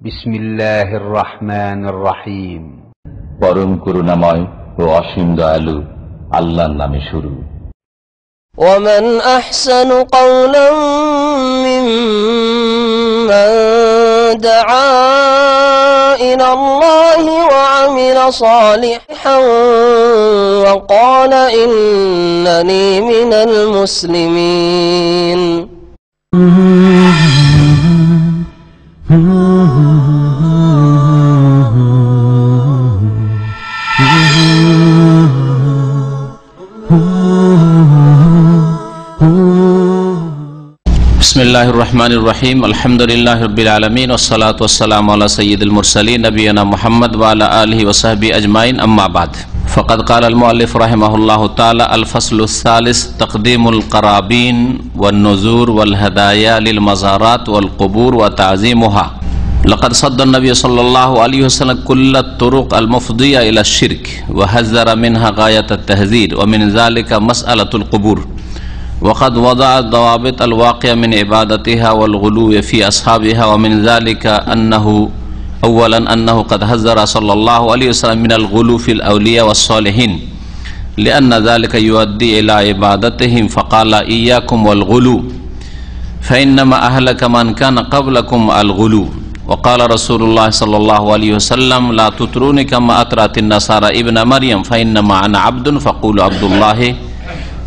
বিসমিল্লাহির রহমানির রহিম। পরম করুণাময় ও অসীম দয়ালু আল্লাহর নামে শুরু। ومن أحسن قولا ممن دعا إلى الله وعمل صالحا وقال إنني من المسلمين বিসমিল্লাহির রহমানির রহিম। আলহামদুলিল্লাহি রাব্বিল আলামিন ওয়াসসালাতু ওয়াসসালামু আলা সাইয়্যিদিল মুরসালিন নবিয়িনা মুহাম্মদ ওয়া আলা আলিহি ওয়া সাহবিহি আজমাইন, আম্মা বাদ। ফাকাদ ক্বালা আল মুআল্লিফ রাহিমাহুল্লাহু তাআলা আল ফাসলুস সালিস তাকদীমুল কারাবিন ওয়ান নুযুর ওয়াল হাদায়া লিল মাযারাত ওয়াল কুবুর ওয়া তা'যীমুহা। লাকাদ সাদ্দান নবী সাল্লাল্লাহু আলাইহি ওয়াসাল্লাম কুল্লাত তুরুক আল মুফদিয়া ইলা শিরক ওয়া হাযযারা মিনহা গায়াতাত তাহযীর ওয়া মিন যালিকা মাসআলাতুল কুবুর। وقد وضع الضوابط الواقع من عبادتها والغلو في أصحابها ومن ذلك أنه قد حذر صلى الله عليه وسلم من الغلو في الأولياء والصالحين لأن ذلك يؤدي إلى عبادتهم فقال إياكم والغلو فإنما أهلك من كان قبلكم الغلو. وقال رسول الله صلى الله عليه وسلم لا تطروني كما أطرت النصارى ابن مريم فإنما أنا عبد فقولوا عبد الله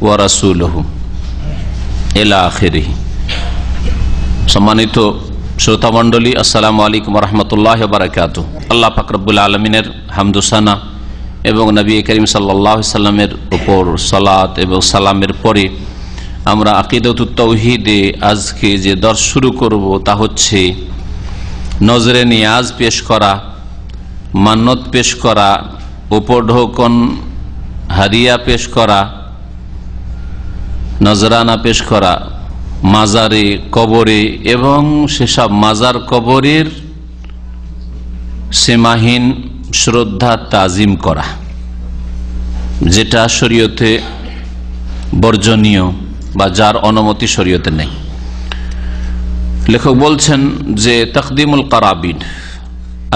ورسوله ইলা আখিরিহি। সম্মানিত শ্রোতা মণ্ডলী, আসসালামু আলাইকুম ওয়া রাহমাতুল্লাহি ওয়া বারাকাতুহু। আল্লাহ পাক রব্বুল আলামিনের হামদ ও সানা এবং নবী করিম সাল্লাল্লাহু আলাইহি সাল্লামের উপর সালাত এবং সালামের পরে আমরা আকীদাতুত তাওহীদে আজকে যে দর্স শুরু করব তা হচ্ছে নজরে নিয়াজ পেশ করা, মান্নত পেশ করা, উপঢৌকন হাদিয়া পেশ করা, নজরানা পেশ করা মাজারে কবরে এবং সেসব মাজার কবরের সীমাহীন শ্রদ্ধা তাজিম করা, যেটা শরীয়তে বর্জনীয় বা যার অনুমতি শরীয়তে নেই। লেখক বলছেন যে তাকদিমুল কারাবিন,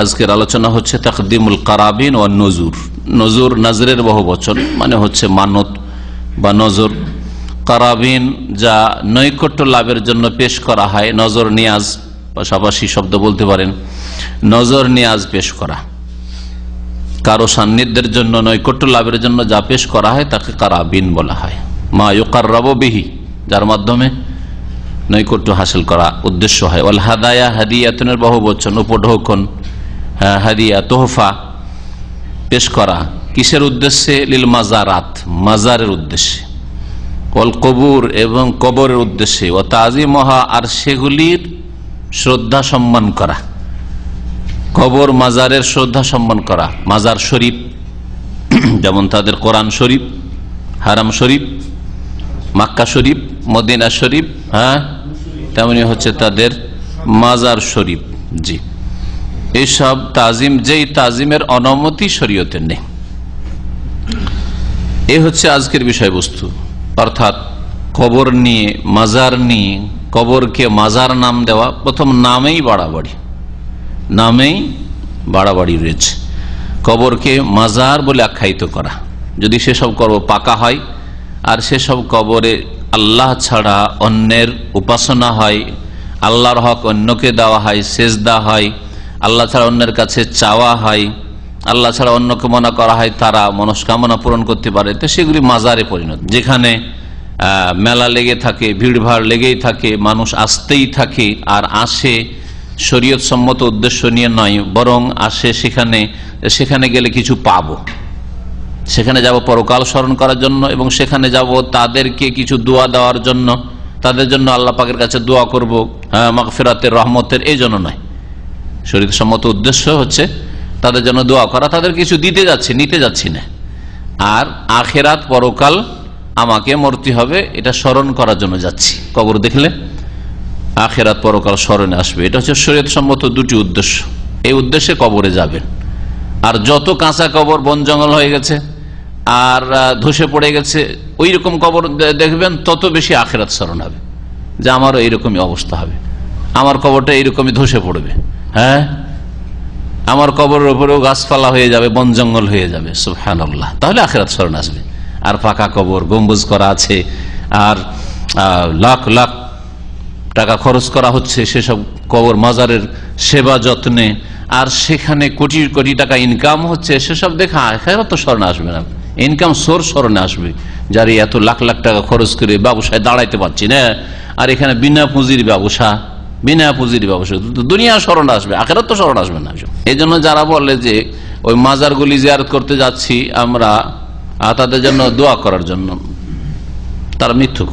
আজকের আলোচনা হচ্ছে তাকদিমুল কারাবিন ও নজুর। নজুর নজরের বহুবচন, মানে হচ্ছে মানত বা নজর। কারাবিন যা নৈকট্য লাভের জন্য পেশ করা হয়, নজর নিয়াজ পাশাপাশি শব্দ বলতে পারেন। নজর নিয়াজ পেশ করা, কারো সান্নিধ্যের জন্য নৈকট্য লাভের জন্য যা পেশ করা হয় তাকে কারাবিন বলা হয়। মা ইউকাররাবু বিহি, যার মাধ্যমে নৈকট্য হাসিল করা উদ্দেশ্য হয়। ওয়াল হাদায়া, হাদিয়াতুনের বহুবচন, উপঢৌকন, হাদিয়া তোহফা পেশ করা কিসের উদ্দেশ্যে? লিল মাজারাত, মাজারের উদ্দেশ্যে। ওয়াল কবুর, এবং কবরের উদ্দেশ্যে। ও তাজিমহা, আর সেগুলির শ্রদ্ধা সম্মান করা। কবর মাজারের শ্রদ্ধা সম্মান করা। মাজার শরীফ যেমন তাদের কোরআন শরীফ, হারাম শরীফ, মাক্কা শরীফ, মদিনা শরীফ, তেমনি হচ্ছে তাদের মাজার শরীফ। জি, এইসব তাজিম, যেই তাজিমের অনুমতি শরীয়তে নেই। এ হচ্ছে আজকের বিষয়বস্তু, অর্থাৎ কবর নিয়ে, মাজার নিয়ে। কবরকে মাজার নাম দেওয়া, প্রথম নামেই বাড়াবাড়ি, নামেই বাড়াবাড়ি রয়েছে। কবরকে মাজার বলে আখ্যায়িত করা, যদি সেসব কবর পাকা হয় আর সেসব কবরে আল্লাহ ছাড়া অন্যের উপাসনা হয়, আল্লাহর হক অন্যকে দেওয়া হয়, সেজদা হয়, আল্লাহ ছাড়া অন্যের কাছে চাওয়া হয়, আল্লাহ ছাড়া অন্যকে মনে করা হয় তারা মনস্কামনা পূরণ করতে পারে, তো সেগুলি মাজারে পরিণত। যেখানে মেলা লেগে থাকে, ভিড়ভাড় লেগেই থাকে, মানুষ আসতেই থাকে, আর আসে শরীয়ত সম্মত উদ্দেশ্য নিয়ে নয়, বরং আসে সেখানে গেলে কিছু পাবো, সেখানে যাব পরকাল স্মরণ করার জন্য, এবং সেখানে যাব তাদেরকে কিছু দোয়া দেওয়ার জন্য, তাদের জন্য আল্লাহ পাকের কাছে দোয়া করব, মাগফিরাতের, রহমতের, এই জন্য নয়। শরীয়ত সম্মত উদ্দেশ্য হচ্ছে তাদের জন্য দোয়া করা, তাদের কিছু দিতে যাচ্ছি, নিতে যাচ্ছি না। আর আখেরাত, পরকাল, আমাকে মরতে হবে, এটা স্মরণ করার জন্য যাচ্ছি। কবর দেখলে আখেরাত পরকাল স্মরণে আসবে, এটা হচ্ছে শরীয়ত সম্মত দুটি উদ্দেশ্য। এই উদ্দেশ্যে কবরে যাবেন। আর যত কাঁচা কবর, বন জঙ্গল হয়ে গেছে আর ধসে পড়ে গেছে, ওই রকম কবর দেখবেন, তত বেশি আখেরাত স্মরণ হবে, যে আমারও এইরকমই অবস্থা হবে, আমার কবরটা এইরকমই ধসে পড়বে। আমার কবরের উপরেও গাছপালা হয়ে যাবে, বন জঙ্গল হয়ে যাবে, সুবহানাল্লাহ। তাহলে আখিরাত স্মরণ আসবে। আর পাকা কবর, গম্বুজ করা আছে, আর লাখ লাখ টাকা খরচ করা হচ্ছে সেসব কবর মাজারের সেবা যত্নে, আর সেখানে কোটি কোটি টাকা ইনকাম হচ্ছে, সেসব দেখা আখিরাত তো স্মরণে আসবে না। ইনকাম সোর্স স্মরণে আসবে, যার এত লাখ লাখ টাকা খরচ করে ব্যবসায় দাঁড়াইতে পারছি না, আর এখানে বিনা পুঁজির ব্যবসা, বিনা পুঁজির ব্যবসা, দুনিয়া স্মরণ আসবে, আখিরাত তো স্মরণ আসবে না। এই জন্য যারা বলে যে ওই মাজারগুলি জিয়ারত করতে যাচ্ছি আমরা তাদের জন্য দোয়া করার জন্য, তারা মিথ্যুক।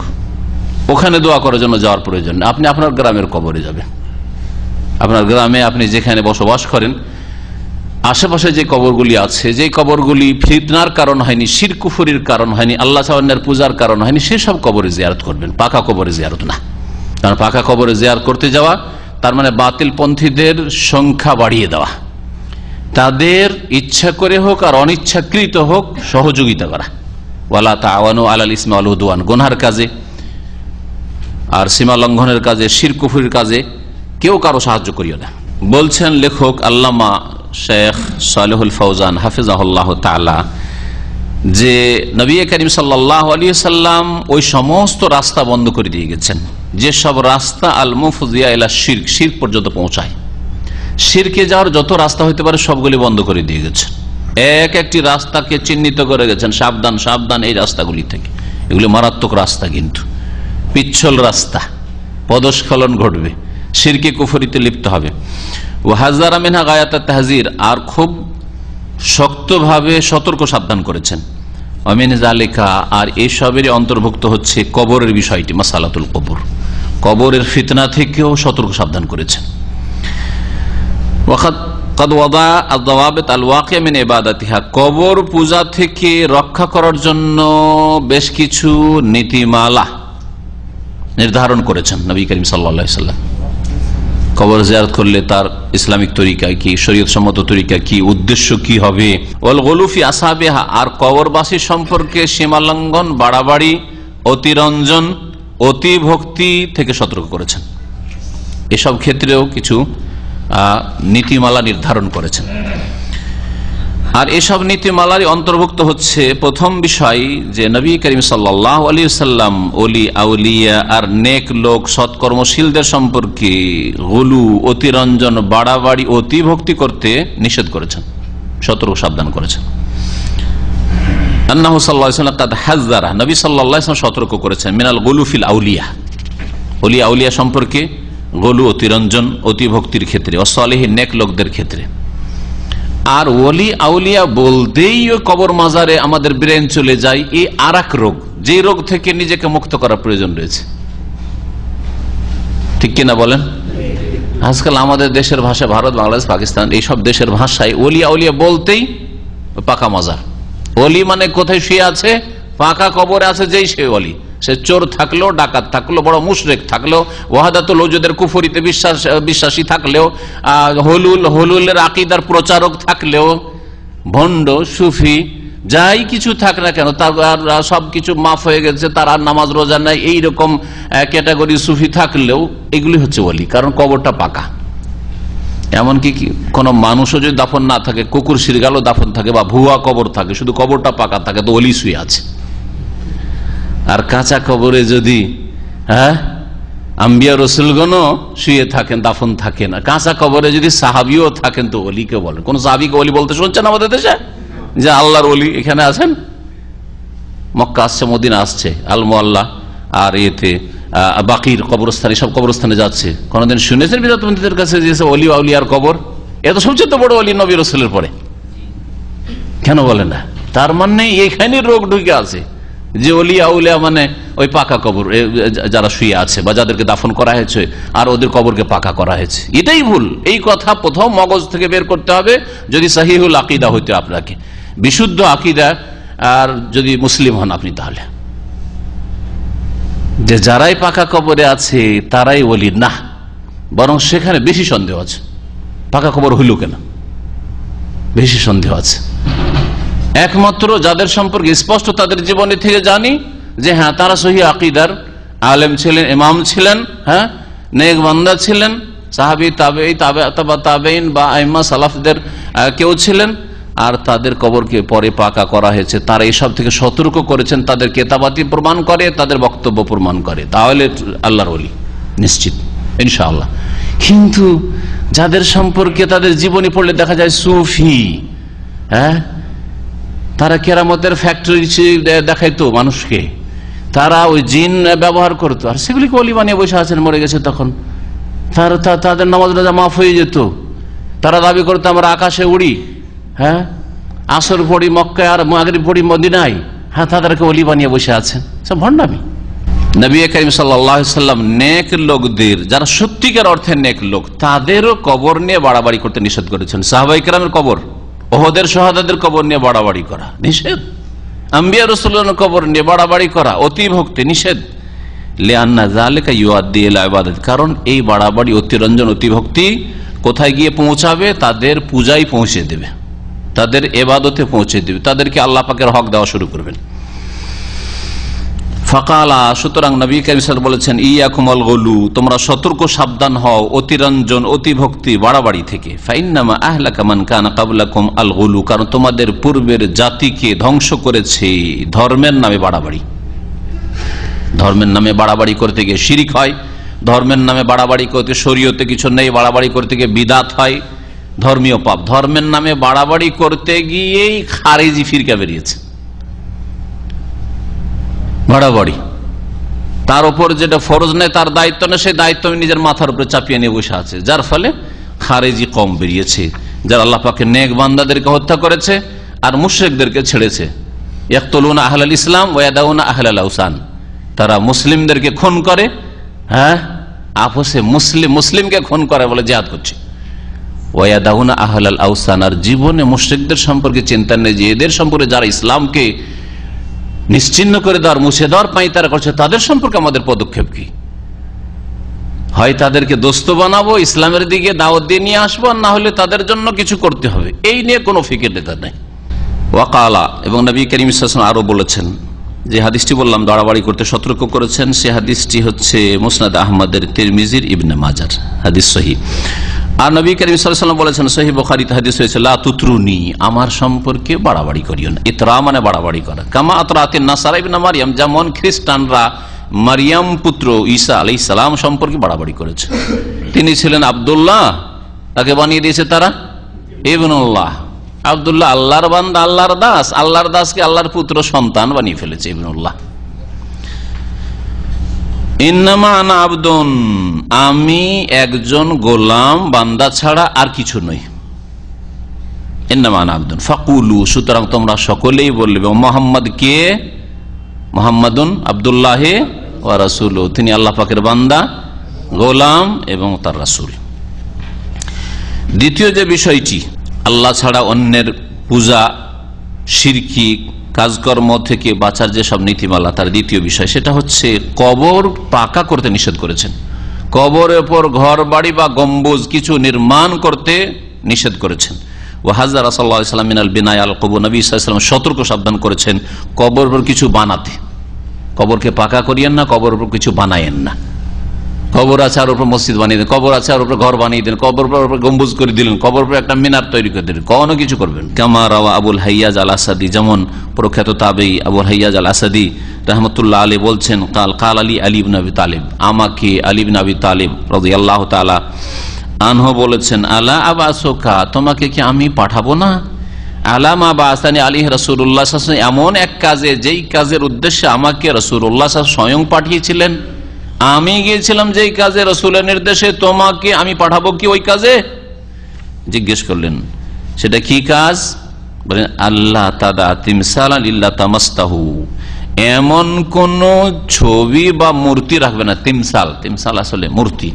ওখানে দোয়া করার জন্য যাওয়ার প্রয়োজন নেই। আপনি আপনার গ্রামের কবরে যাবেন, আপনার গ্রামে আপনি যেখানে বসবাস করেন আশেপাশে যে কবরগুলি আছে, যে কবরগুলি ফিতনার কারণ হয়নি, শিরক কুফরির কারণ হয়নি, আল্লাহ তাআলার পূজার কারণ হয়নি, সেসব কবরে জিয়ারত করবেন, পাকা কবরে জিয়ারত না। কারণ পাকা কবরে জিয়ারত করতে যাওয়া তার মানে বাতিল পন্থীদের সংখ্যা বাড়িয়ে দেওয়া, তাদের ইচ্ছা করে হোক আর অনিচ্ছাকৃত হোক সহযোগিতা করা। ওয়ালা তাআওয়ানু আলাল ইসমি ওয়াল উদওয়ান, গুনাহের কাজে আর সীমা লঙ্ঘনের কাজে, শিরক কুফরির কাজে কেউ কারো সাহায্য করিও না। বলছেন লেখক আল্লামা শেখ সালেহুল ফৌজান হাফিজাহুল্লাহ তাআলা যে নবী করিম সাল্লাল্লাহু আলাইহি সাল্লাম ওই সমস্ত রাস্তা বন্ধ করে দিয়ে গেছেন যেসব রাস্তা আল মুফজিয়া ইলা শিরক, শিরক পর্যন্ত পৌঁছায়। শিরকে যাওয়ার যত রাস্তা হইতে পারে সবগুলি বন্ধ করে দিয়ে গেছেন। এক একটি রাস্তাকে চিহ্নিত করে গেছেন, সাবধান সাবধান এই রাস্তাগুলি থেকে, এগুলি মারাত্মক রাস্তা, কিন্তু পিচ্ছল রাস্তা, পদস্খলন ঘটবে, শিরকে কুফরিতে লিপ্ত হবে। ওয়াহাজারা মিনহা গায়াতাত তাহজির, আর খুব শক্তভাবে সতর্ক সাবধান করেছেন। আমিন জালিকা, আর এসবেরই অন্তর্ভুক্ত হচ্ছে কবরের বিষয়টি, মাসালাতুল কবর, কবরের ফিতনা থেকেও সতর্ক সাবধান করেছেন। কবর পূজা থেকে রক্ষা করার জন্য বেশ কিছু নীতিমালা নির্ধারণ করেছেন নবী করিম সাল্লাল্লাহু আলাইহি ওয়াসাল্লাম। কবর জিয়ারত করলে তার ইসলামিক তরিকা কি, শরীয়ত সম্মত তরিকা কি, উদ্দেশ্য কি হবে। ওয়াল গুলুফি আসহাবিহা, আর কবরবাসী সম্পর্কে সীমালঙ্ঘন, বাড়াবাড়ি, অতিরঞ্জন, অতিভক্তি থেকে সতর্ক করেছেন। এসব ক্ষেত্রেও কিছু নীতিমালা নির্ধারণ করেছেন। আর এসব নীতিমালারই অন্তর্ভুক্ত হচ্ছে প্রথম বিষয় যে নবী করিম সাল্লাল্লাহু আলাইহি ওয়াসাল্লাম ওলি আউলিয়া আর নেক লোক সৎকর্মশীলদের সম্পর্কে গুলু, অতিরঞ্জন, বাড়াবাড়ি, অতিভক্তি করতে নিষেধ করেছেন, সতর্ক সাবধান করেছেন। আন্নাহু সাল্লাল্লাহু আলাইহি ওয়াসাল্লাম কাদ হাযযারা, নবী সাল্লাল্লাহু আলাইহি ওয়াসাল্লাম সতর্ক করেছেন মিনাল গুলু ফিল আউলিয়া, ওলি আউলিয়া সম্পর্কে গলু, অতিরঞ্জন, অতিভক্তির ক্ষেত্রে, অসালিহীন নেক লোকদের ক্ষেত্রে। আর ওলি আউলিয়া বলতেই কবর মাজারে আমাদের ব্রেন চলে যায় এই আর এক রোগ, যে রোগ থেকে নিজেকে মুক্ত করার প্রয়োজন রয়েছে, ঠিক কিনা বলেন? আজকাল আমাদের দেশের ভাষা, ভারত, বাংলাদেশ, পাকিস্তান এইসব দেশের ভাষায় ওলি আউলিয়া বলতেই পাকা মাজার। ওলি মানে কোথায় শুয়ে আছে? পাকা কবরে আছে যেই সে ওলি। সে চোর থাকলেও, ডাকাত থাকলেও, বড় মুশরিক থাকলেও, ওয়াহাদাতুল ওজুদের কুফরিতে বিশ্বাসী থাকলেও, হলুলের আকীদার প্রচারক থাকলেও, ভণ্ড, সুফি, যাই কিছু থাক না কেন, তার সবকিছু মাফ হয়ে গেছে, তার আর নামাজ রোজা নাই, এইরকম ক্যাটাগরি সুফি থাকলেও এগুলি হচ্ছে ওলি, কারণ কবরটা পাকা। এমনকি কোনো মানুষও যদি দাফন না থাকে, কুকুর শিরগালও দাফন থাকে বা ভুয়া কবর থাকে, শুধু কবরটা পাকা থাকে, তো ওলি শুয়ে আছে। আর কাঁচা কবরে যদি আম্বিয়া রসুলগণও শুয়ে থাকেন, দাফন থাকে না, কাঁচা কবরে যদি সাহাবিও থাকেন তো ওলিকে বলেন। কোন সাহাবিকে ওলি বলতে শুনছেন আমাদের দেশে? যে আল্লাহর ওলি এখানে আছেন, মক্কা আসছে, মদিনা আসছে, আল মুআল্লা আর এতে বাকির কবরস্থান, সব কবরস্থানে যাচ্ছে। কোনদিন শুনেছেন বিদাতপন্থীদের কাছে যে ওলি আউলিয়ার কবর? এত সবচেয়ে বড় ওলি নবী রাসূলের পরে, কেন বলে না? তার মানে এইখানে রোগ ঢুকে আছে যে ওলি আউলিয়া মানে ওই পাকা কবর, যারা শুয়ে আছে বা যাদেরকে দাফন করা হয়েছে আর ওদের কবরকে পাকা করা হয়েছে, এটাই ভুল। এই কথা প্রথম মগজ থেকে বের করতে হবে যদি সহিহুল আকীদা হইতে, আপনাকে বিশুদ্ধ আকীদা, আর যদি মুসলিম হন আপনি, তাহলে যে যারাই পাকা কবরে আছে তারাই ওলি না, বরং সেখানে বেশি সন্দেহ আছে। পাকা কবর হইল কেন? বেশি সন্দেহ আছে। একমাত্র যাদের সম্পর্কে স্পষ্ট তাদের জীবনে থেকে জানি যে হ্যাঁ তারা সহি আকীদার আলেম ছিলেন, ইমাম ছিলেন, হ্যাঁ নেক বান্দা ছিলেন, সাহাবী, তাবেঈ, তাবেঈন বা আইম্মা সালাফদের কেউ ছিলেন, আর তাদের কবরকে পরে পাকা করা হয়েছে। তারা এইসব থেকে সতর্ক করেছেন, তাদের কেতাবাতি প্রমাণ করে, তাদের বক্তব্য প্রমাণ করে, তাহলে আল্লাহর ওলি নিশ্চিত ইনশাআল্লাহ। কিন্তু যাদের সম্পর্কে তাদের জীবনী পড়লে দেখা যায় সুফি, তারা কেরামতের ফ্যাক্টরি দেখাইতো মানুষকে, তারা ওই জিন ব্যবহার করতো, আর সেগুলিকে ওলি বানিয়ে বসে আছেন, মরে গেছে তখন। তাদের নামাজ রোজা মাফ হয়ে যেত। তারা দাবি করতো আমরা আকাশে উড়ি, আসর পড়ি মক্কায় আর মাগরিব পড়ি মদিনায়, তাদেরকে ওলি বানিয়ে বসে আছেন, সব ভণ্ডামি। নবী করিম সাল্লাল্লাহু আলাইহি ওয়াসাল্লাম নেক লোকদের, যারা সত্যিকার অর্থে নেক লোক, তাদেরও কবর নিয়ে বাড়াবাড়ি করতে নিষেধ করেছেন। সাহাবায়ে কেরামের কবর, ওহদের শাহাদাতের কবর নিয়ে বাড়াবাড়ি করা নিষেধ, আম্বিয়া রাসূলুল্লাহর কবর নিয়ে বাড়াবাড়ি করা অতি ভক্তি নিষেধ। লিআন্না যালিকা ইউআদ্দি ইলা ইবাদাত, কারণ এই বাড়াবাড়ি অতিরঞ্জন অতিভক্তি কোথায় গিয়ে পৌঁছাবে? তাদের পূজায় পৌঁছে দেবে, তাদের ইবাদতে পৌঁছে দেবে, তাদেরকে আল্লাহ পাকের হক দেওয়া শুরু করবেন। ফাকালা, সুতরাং নবী কারীম সাল্লাল্লাহু আলাইহি ওয়াসাল্লাম বলেছেন, ইয়াকুমুল গুলু, তোমরা সতর্ক সাবধান হও অতিরঞ্জন অতিভক্তি বাড়াবাড়ি থেকে। ফাইন্নামা আহলাকা মান কানা ক্বাবলাকুম আল গুলু, কারণ তোমাদের পূর্বের জাতিকে ধ্বংস করেছে ধর্মের নামে বাড়াবাড়ি। ধর্মের নামে বাড়াবাড়ি করতে গিয়ে শিরিক হয়, ধর্মের নামে বাড়াবাড়ি করতে শরীয়তে কিছু নেই, বাড়াবাড়ি করতে গিয়ে বিদাত হয়, ধর্মীয় পাপ। ধর্মের নামে বাড়াবাড়ি করতে গিয়েই খারিজি ফিরকা বেরিয়েছে। বাড়াবাড়ি, তার উপর যেটা ফরজ নেই, তার দায়িত্ব নেই, সেই দায়িত্ব নিজের মাথার উপরে চাপিয়ে নিয়ে বসে আছে, যার ফলে খারেজি কম বেরিয়েছে, যারা আল্লাহ পাকের নেক বান্দাদেরকে হত্যা করেছে আর মুশরিকদেরকে ছেড়েছে। ইয়াকতুলুনা আহলাল ইসলাম ওয়া ইয়াদাউনা আহলাল আওসান, তারা মুসলিমদেরকে খুন করে, আপসে মুসলিমকে খুন করে বলে জিহাদ করছে। ওয়া ইয়াদাউনা আহলাল আওসান, আর জীবনে মুশরিকদের সম্পর্কে চিন্তা নেই যে এদের সম্পর্কে যারা ইসলামকে নিশ্চিহ্ন করে দেওয়ার, মুছে দেওয়ার পাই তারা করছে, তাদের সম্পর্কে আমাদের পদক্ষেপ কি? হয় তাদেরকে দোস্ত বানাবো, ইসলামের দিকে দাওয়াত দিয়ে নিয়ে আসবো, আর না হলে তাদের জন্য কিছু করতে হবে। এই নিয়ে কোনো ফিকির নেই। ওয়াকালা, এবং নবী করিম সাল্লাল্লাহু আলাইহি ওয়াসাল্লাম আরো বলেছেন, যে হাদিসটি বললাম বাড়াবাড়ি করতে সতর্ক করেছেন, সে হাদিসটি হচ্ছে মুসনাদ আহমদের, তিরমিজির, ইবনে মাজার হাদিস সহিহ। আর নবী করিম সাল্লাল্লাহু আলাইহি ওয়াসাল্লাম বলেছেন, সহিহ বুখারীতে হাদিস হয়েছে, লা তুতরুনি, আমার সম্পর্কে বাড়াবাড়ি করিও না। ইতরা মানে বাড়াবাড়ি করা। কামা আতরাতিন নাসারা ইবনে মারইয়াম, যেমন খ্রিস্টানরা মারিয়াম পুত্র ঈসা আলাইহিস সালাম সম্পর্কে বাড়াবাড়ি করেছে। তিনি ছিলেন আব্দুল্লাহ, তাকে বানিয়ে দিয়েছে তারা ইবনুল্লাহ। আব্দুল্লাহ আল্লাহর বান্দা, আল্লাহর দাস, আল্লাহর দাসকে আল্লাহর পুত্র সন্তান বানিয়ে ফেলেছে ইবনুল্লাহ। ইন্নামা আনা আবদুন, আমি একজন গোলাম বান্দা ছাড়া আর কিছু নই। ইন্নামা আনা আবদুন ফাকুলু, সুতরাং তোমরা সকলেই বলবে, মুহাম্মদ কে? মুহাম্মাদুন আব্দুল্লাহ ওয়া রাসূলুহু, তিনি আল্লাহ পাকের বান্দা, গোলাম এবং তার রাসূল। দ্বিতীয় যে বিষয়টি, আল্লাহ ছাড়া অন্যের পূজা, শিরকি কাজকর্ম থেকে বাঁচার যে সব নীতিমালা, তার দ্বিতীয় বিষয় সেটা হচ্ছে কবর পাকা করতে নিষেধ করেছেন। কবরের উপর ঘর বাড়ি বা গম্বুজ কিছু নির্মাণ করতে নিষেধ করেছেন। ওয়াহাজ্জার সাল্লাল্লাহু আলাইহি ওয়াসাল্লাম মিনাল বিনাই আল কবর, নবী সাল্লাল্লাহু আলাইহি ওয়াসাল্লাম সতর্ক সাবধান করেছেন কবরের উপর কিছু বানাতে। কবরকে পাকা করিয়েন না, কবরের উপর কিছু বানায়েন না। কবর আছে আর উপর মসজিদ বানিয়ে দেন, কবর আছে আর উপর ঘর বানিয়ে দেন, কবর উপর গম্বুজ করে দিলেন, কবর উপর একটা মিনার তৈরি করে দিলেন, কোনো কিছু করবেন। কামা রাওয়া আবুল হাইয়াজ আল আসাদি, যেমন প্রখ্যাত তাবেঈ আবুল হাইয়াজ আল আসাদি রাহমাতুল্লাহ আলাইহি বলছেন, কাল আলী ইবনে আবি তালিব, আমাকে আলী ইবনে আবি তালিব রাদিয়াল্লাহু তাআলা আনহু বলেছেন, আলা আবাসুকা, তোমাকে কি আমি পাঠাবো না? আলামা বাসানি আলাইহি রাসূলুল্লাহ সাল্লাল্লাহু আলাইহি ওয়াসাল্লাম, এমন এক কাজে যেই কাজের উদ্দেশ্যে আমাকে রাসূলুল্লাহ সাল্লাল্লাহু আলাইহি ওয়াসাল্লাম স্বয়ং পাঠিয়েছিলেন। আমি গিয়েছিলাম যেই কাজে, রাসূলের নির্দেশে, তোমাকে আমি পাঠাবো কি ওই কাজে? জিজ্ঞেস করলেন, সেটা কি কাজ? বলেন, আল্লাহ তাদা তিমসালান ইল্লা তামাসতাহু, এমন কোন ছবি বা মূর্তি রাখবে না। তিমসাল, তিমসাল আসলে মূর্তি,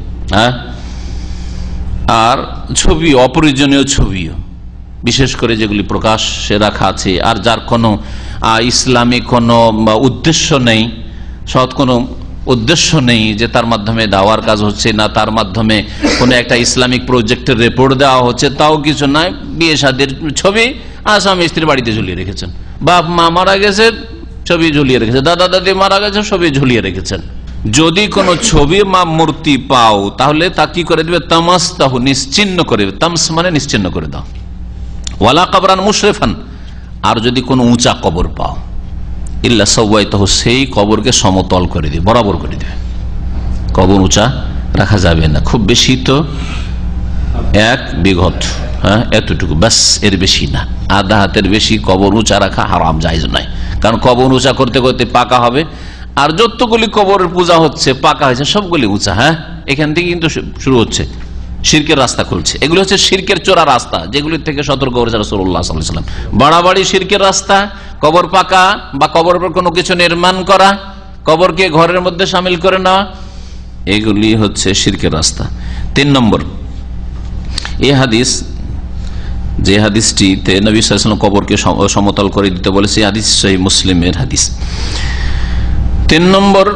আর ছবি অপ্রয়োজনীয় ছবিও, বিশেষ করে যেগুলি প্রকাশ্যে রাখা আছে আর যার কোনো ইসলামী কোনো উদ্দেশ্য নেই, সৎ কোনো উদ্দেশ্য নেই, যে তার মাধ্যমে দাওয়ার কাজ হচ্ছে না, তার মাধ্যমে কোনো একটা ইসলামিক প্রজেক্টের রিপোর্ট দেওয়া হচ্ছে, তাও কিছু নয়। বিয়ে শাদীর ছবি স্বামী স্ত্রীর বাড়িতে ঝুলিয়ে রেখেছেন, বাপ মা মারা গেছে ছবি ঝুলিয়ে রেখেছেন, দাদা দাদি মারা গেছে ছবি ঝুলিয়ে রেখেছেন, যদি কোনো ছবি বা মূর্তি পাও তাহলে তা কি করে দিবে, তামাস্তাহু নিশ্চিন্ন করে দেবে, তামস মানে নিশ্চিন্ন করে দাও। ওয়ালা কবরান মুশরিফান, আর যদি কোনো উঁচা কবর পাও, ইল্লা সাওয়াইতাহু, সেই কবরকে সমতল করে দিবে, বরাবর করে দিবে। কবর উঁচা রাখা যাবে না, খুব বেশি তো 1 বিঘত, এতটুকু ব্যাস, এর বেশি না। আধা হাতের বেশি কবর উঁচা রাখা হারাম, জায়েজ নয়। কারণ কবর উঁচা করতে করতে পাকা হবে, আর যতগুলি কবরের পূজা হচ্ছে পাকা হয়েছে সবগুলি উঁচা। এখান থেকে কিন্তু শুরু হচ্ছে শিরকের রাস্তা খুলছে। এগুলো হচ্ছে শিরকের চোরা রাস্তা, যেগুলি থেকে সতর্ক করেছে রাসূলুল্লাহ সাল্লাল্লাহু আলাইহি ওয়াসাল্লাম। বাড়াবাড়ি শিরকের রাস্তা, কবর পাকা বা কবর উপর কোনো কিছু নির্মাণ করা, কবরকে ঘরের মধ্যে শামিল করে নেওয়া, এগুলি হচ্ছে শিরকের রাস্তা। 3 নম্বর, এই হাদিস, যে হাদিসটিতে নবী সাল্লাল্লাহু আলাইহি ওয়াসাল্লাম কবরকে সমতল করে দিতে বলেছে, এই হাদিস সহিহ মুসলিমের হাদিস। 3 নম্বর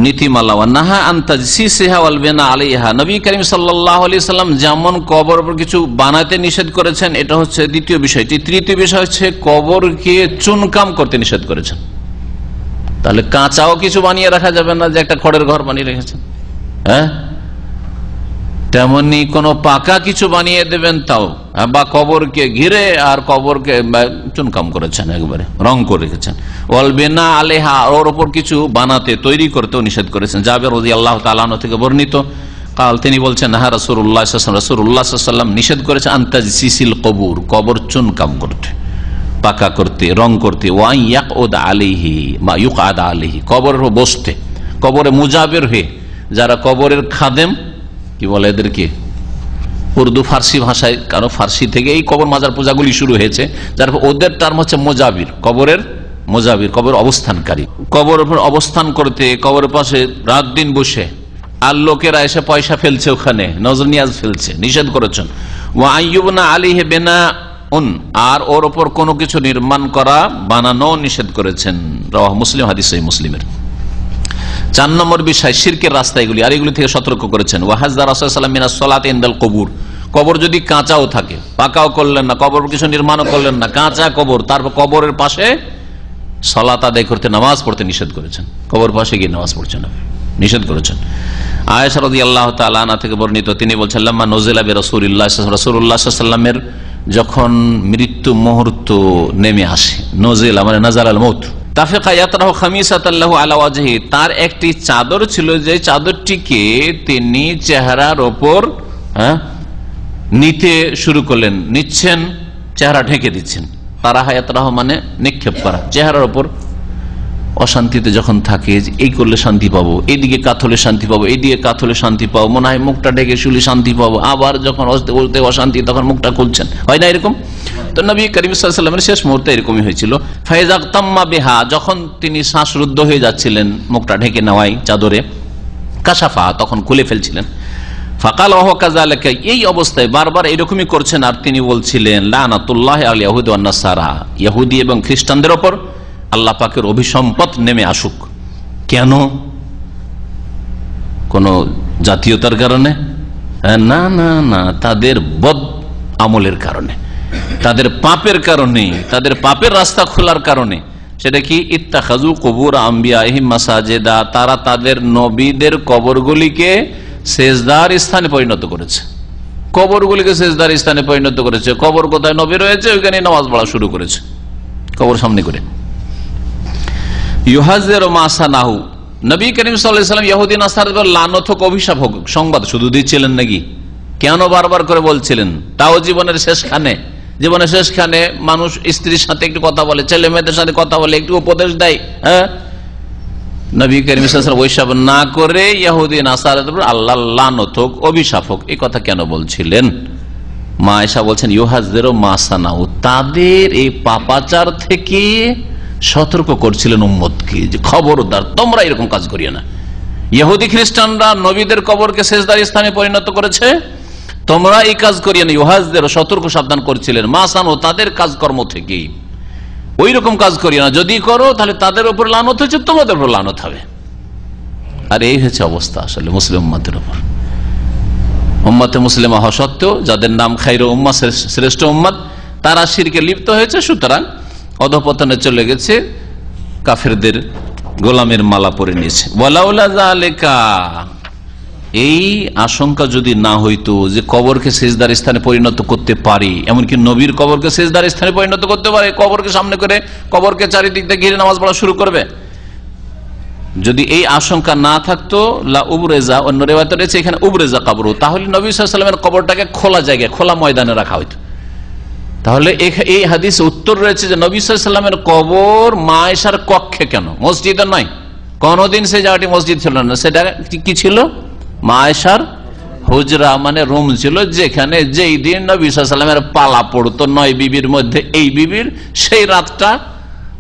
নীতিমালা, নাহা আন তাজসিসিহা ওয়াল বিনা আলাইহা, নবী করিম সাল্লাল্লাহু আলাইহি ওয়াসাল্লাম যেমন কবর উপর কিছু বানাতে নিষেধ করেছেন, এটা হচ্ছে দ্বিতীয় বিষয়টি। তৃতীয় বিষয় হচ্ছে কবরকে চুনকাম করতে নিষেধ করেছেন। তাহলে কাঁচাও কিছু বানিয়ে রাখা যাবে না, যে একটা খড়ের ঘর বানিয়ে রেখেছেন, তেমনি কোন পাকা কিছু বানিয়ে দেবেন তাও, বা কবরকে ঘিরে আর কবরকে চুনকাম করেছেন, একবারে রং করে রেখেছেন। ওয়াল বিনা আলাইহা, ওর উপর কিছু বানাতে তৈরি করতেও নিষেধ করেছেন। জাবের রাদিয়াল্লাহু তাআলা আনহু থেকে বর্ণিত, কাল তিনি বলছেন, হ্যাঁ রাসূলুল্লাহ সাল্লাল্লাহু আলাইহি ওয়াসাল্লাম নিষেধ করেছেন আন তাজসিসিল কবুর, কবর চুনকাম করতে, পাকা করতে, রং করতে। ওয়া ইয়াকউদ আলাইহি বা ইউকআদ আলাইহি, কবরের উপর বসতে, কবরে মুজাবির হয়ে, যারা কবরের খাদেম, কি বলে এদেরকে উর্দু ফার্সি ভাষায়, কারণ ফার্সি থেকে এই কবর মাজার পূজাগুলি শুরু হয়েছে, যার ওদের টার্ম হচ্ছে মোজাবির, কবরের মোজাবির, কবর অবস্থানকারী। কবর উপর অবস্থান করতে, কবরের পাশে রাত দিন বসে, আর লোকেরা এসে পয়সা ফেলছে ওখানে, নজর নিয়াজ ফেলছে, নিষেধ করেছেন। ওয়া আইয়ুবনা আলাইহি বিনাউন, আর ওর উপর কোনো কিছু নির্মাণ করা, বানানো নিষেধ করেছেন। রাওয়াহু মুসলিম, হাদিস সহিহ মুসলিমের। 4 নম্বর বিষয় শিরকের রাস্তা এগুলি, আর এগুলি থেকে সতর্ক করেছেন। ওয়াহাজ্জার রাসূলুল্লাহ সাল্লাল্লাহু আলাইহি ওয়াসাল্লাম মিনাস সালাতি ইনদাল কুবুর, কবর যদি কাঁচাও থাকে, পাকাও করলেন না, কবর কিছু নির্মাণও করলেন না, কাঁচা কবর, তারপর কবরের পাশে সালাত আদায় করতে, নামাজ পড়তে নিষেধ করেছেন। কবর পাশে গিয়ে নামাজ পড়ছেন না, নিষেধ করেছেন। আয়েশা রাদিয়াল্লাহু তাআলা আনহা থেকে বর্ণিত, তিনি বলছেন, লাম্মা নজিলা বিরাসূলিল্লাহ সাল্লাল্লাহু আলাইহি ওয়াসাল্লামের যখন মৃত্যু মুহূর্ত নেমে আসে, নজিলা মানে নাজালাল মউত, তার একটি চাদর ছিল, যে চাদরটিকে তিনি চেহারার ওপর নিতে শুরু করলেন, নিচ্ছেন, চেহারা ঢেকে দিচ্ছেন। তারা হায়াতরাহ মানে নিক্ষেপ করা, চেহারার ওপর। অশান্তিতে যখন থাকে, এই করলে শান্তি পাবো, এইদিকে কাত হলে শান্তি পাবো, এইদিকে কাত হলে শান্তি পাবো, মনে হয় মুখটা ঢেকে শুলে শান্তি পাবো, আবার যখন বলতে অশান্তি তখন মুখটা খুলছেন, হয় না এরকম? তো নবী করিম সাল্লাল্লাহু আলাইহি ওয়াসাল্লামের শেষ মুহূর্তে এরকমই হয়েছিল। ফাইজাগতাম্মা বিহা, যখন তিনি শ্বাসরুদ্ধ হয়ে যাচ্ছিলেন মুখটা ঢেকে নেওয়ায় চাদরে, কাশাফা, তখন খুলে ফেলছিলেন। ফাকাল ওয়া কাযালিকা, এই অবস্থায় বারবার এরকমই করছেন, আর তিনি বলছিলেন, লানাতুল্লাহি আল ইয়াহুদ ওয়ান নাসারা, ইহুদি এবং খ্রিস্টানদের উপর আল্লাহ পাকের অভিসম্পদ নেমে আসুক। কেন? কোন জাতীয়তার কারণে? না না না, তাদের বদ আমলের কারণে, তাদের পাপের কারণে, তাদের পাপের রাস্তা খোলার কারণে। সেটা কি? ইত্তাখাযু কুবুর আম্বিয়াহিম মাসাজিদা, তারা তাদের নবীদের কবরগুলিকে সেজদার স্থানে পরিণত করেছে, কবরগুলিকে সেজদার স্থানে পরিণত করেছে। কবর কোথায় নবী রয়েছে, ওইখানে নামাজ পড়া শুরু করেছে, কবর সামনে করে। ইউহাজিরু মা সানাহু, নবী করিম সাল্লাল্লাহু আলাইহি ওয়াসাল্লাম ইহুদি নাসারাদের লানত হোক, অভিশাপ হোক সংবাদ শুধু দিচ্ছিলেন নাকি? কেন বারবার করে বলছিলেন? তাও জীবনের শেষখানে, জীবনের শেষখানে মানুষ স্ত্রীর সাথে একটু কথা বলে, ছেলে মেয়েদের সাথে কথা বলে, একটু উপদেশ দেয়, নবী করিম সাল্লাল্লাহু আলাইহি ওয়াসাল্লাম ওইসব না করে ইহুদি নাসারাদের উপর আল্লাহ লানত হোক, অভিশাপ হোক, এই কথা কেন বলছিলেন? মা আয়েশা বলছেন, ইউহাজিরু মা সানাহু, তাদের এই পাপাচার থেকে সতর্ক করছিলেন উম্মতকে, যে খবরদার তোমরা এরকম কাজ করিও না। ইহুদি খ্রিস্টানরা নবীদের কবরকে সেজদার স্থানে পরিণত করেছে, তোমরা এই কাজ করিও না। ইউহাজিরু, সতর্ক সাবধান করছিলেন, মা সানাহু, তাদের কাজকর্ম থেকে ওই রকম কাজ করিও না, যদি করো তাহলে তাদের উপর লানত হচ্ছে, তোমাদের উপর লানত হবে। আর এই হচ্ছে অবস্থা আসলে মুসলিম উম্মতের উপর। উম্মতে মুসলিমা হওয়া সত্ত্বেও যাদের নাম খায়রুল উম্মাহ, শ্রেষ্ঠ উম্মত, তারা শিরকে লিপ্ত হয়েছে, সুতরাং অধঃপতনে চলে গেছে, কাফেরদের গোলামের মালা পরে নিয়েছে। ওয়ালাউলা যালিকা, এই আশঙ্কা যদি না হইতো যে কবরকে সেজদার স্থানে পরিণত করতে পারি, এমনকি নবীর কবরকে সেজদার স্থানে পরিণত করতে পারে, কবরকে সামনে করে কবরকে চারিদিক থেকে ঘিরে নামাজ পড়া শুরু করবে, যদি এই আশঙ্কা না থাকতো লা উবরেজা, অন্য রিওয়ায়েতে রয়েছে এখানে উবরেজা কবর, তাহলে নবী সাল্লাল্লাহু আলাইহি ওয়াসাল্লামের কবরটাকে খোলা জায়গায়, খোলা ময়দানে রাখা হইতো। তাহলে এই হাদিসে উত্তর রয়েছে যে নবী সাল্লাল্লাহু আলাইহি ওয়াসাল্লামের কবর মা আয়েশার কক্ষে, কেন মসজিদে নয়। কোনদিন সেই জায়গাটি মসজিদ ছিল না, সেটা কি ছিল? মা আয়েশার হুজরা, মানে রুম ছিল, যেখানে যেই দিন নবী সাল্লাল্লাহু আলাইহি ওয়াসাল্লামের পালা পড়তো 9 বিবির মধ্যে এই বিবির, সেই রাতটা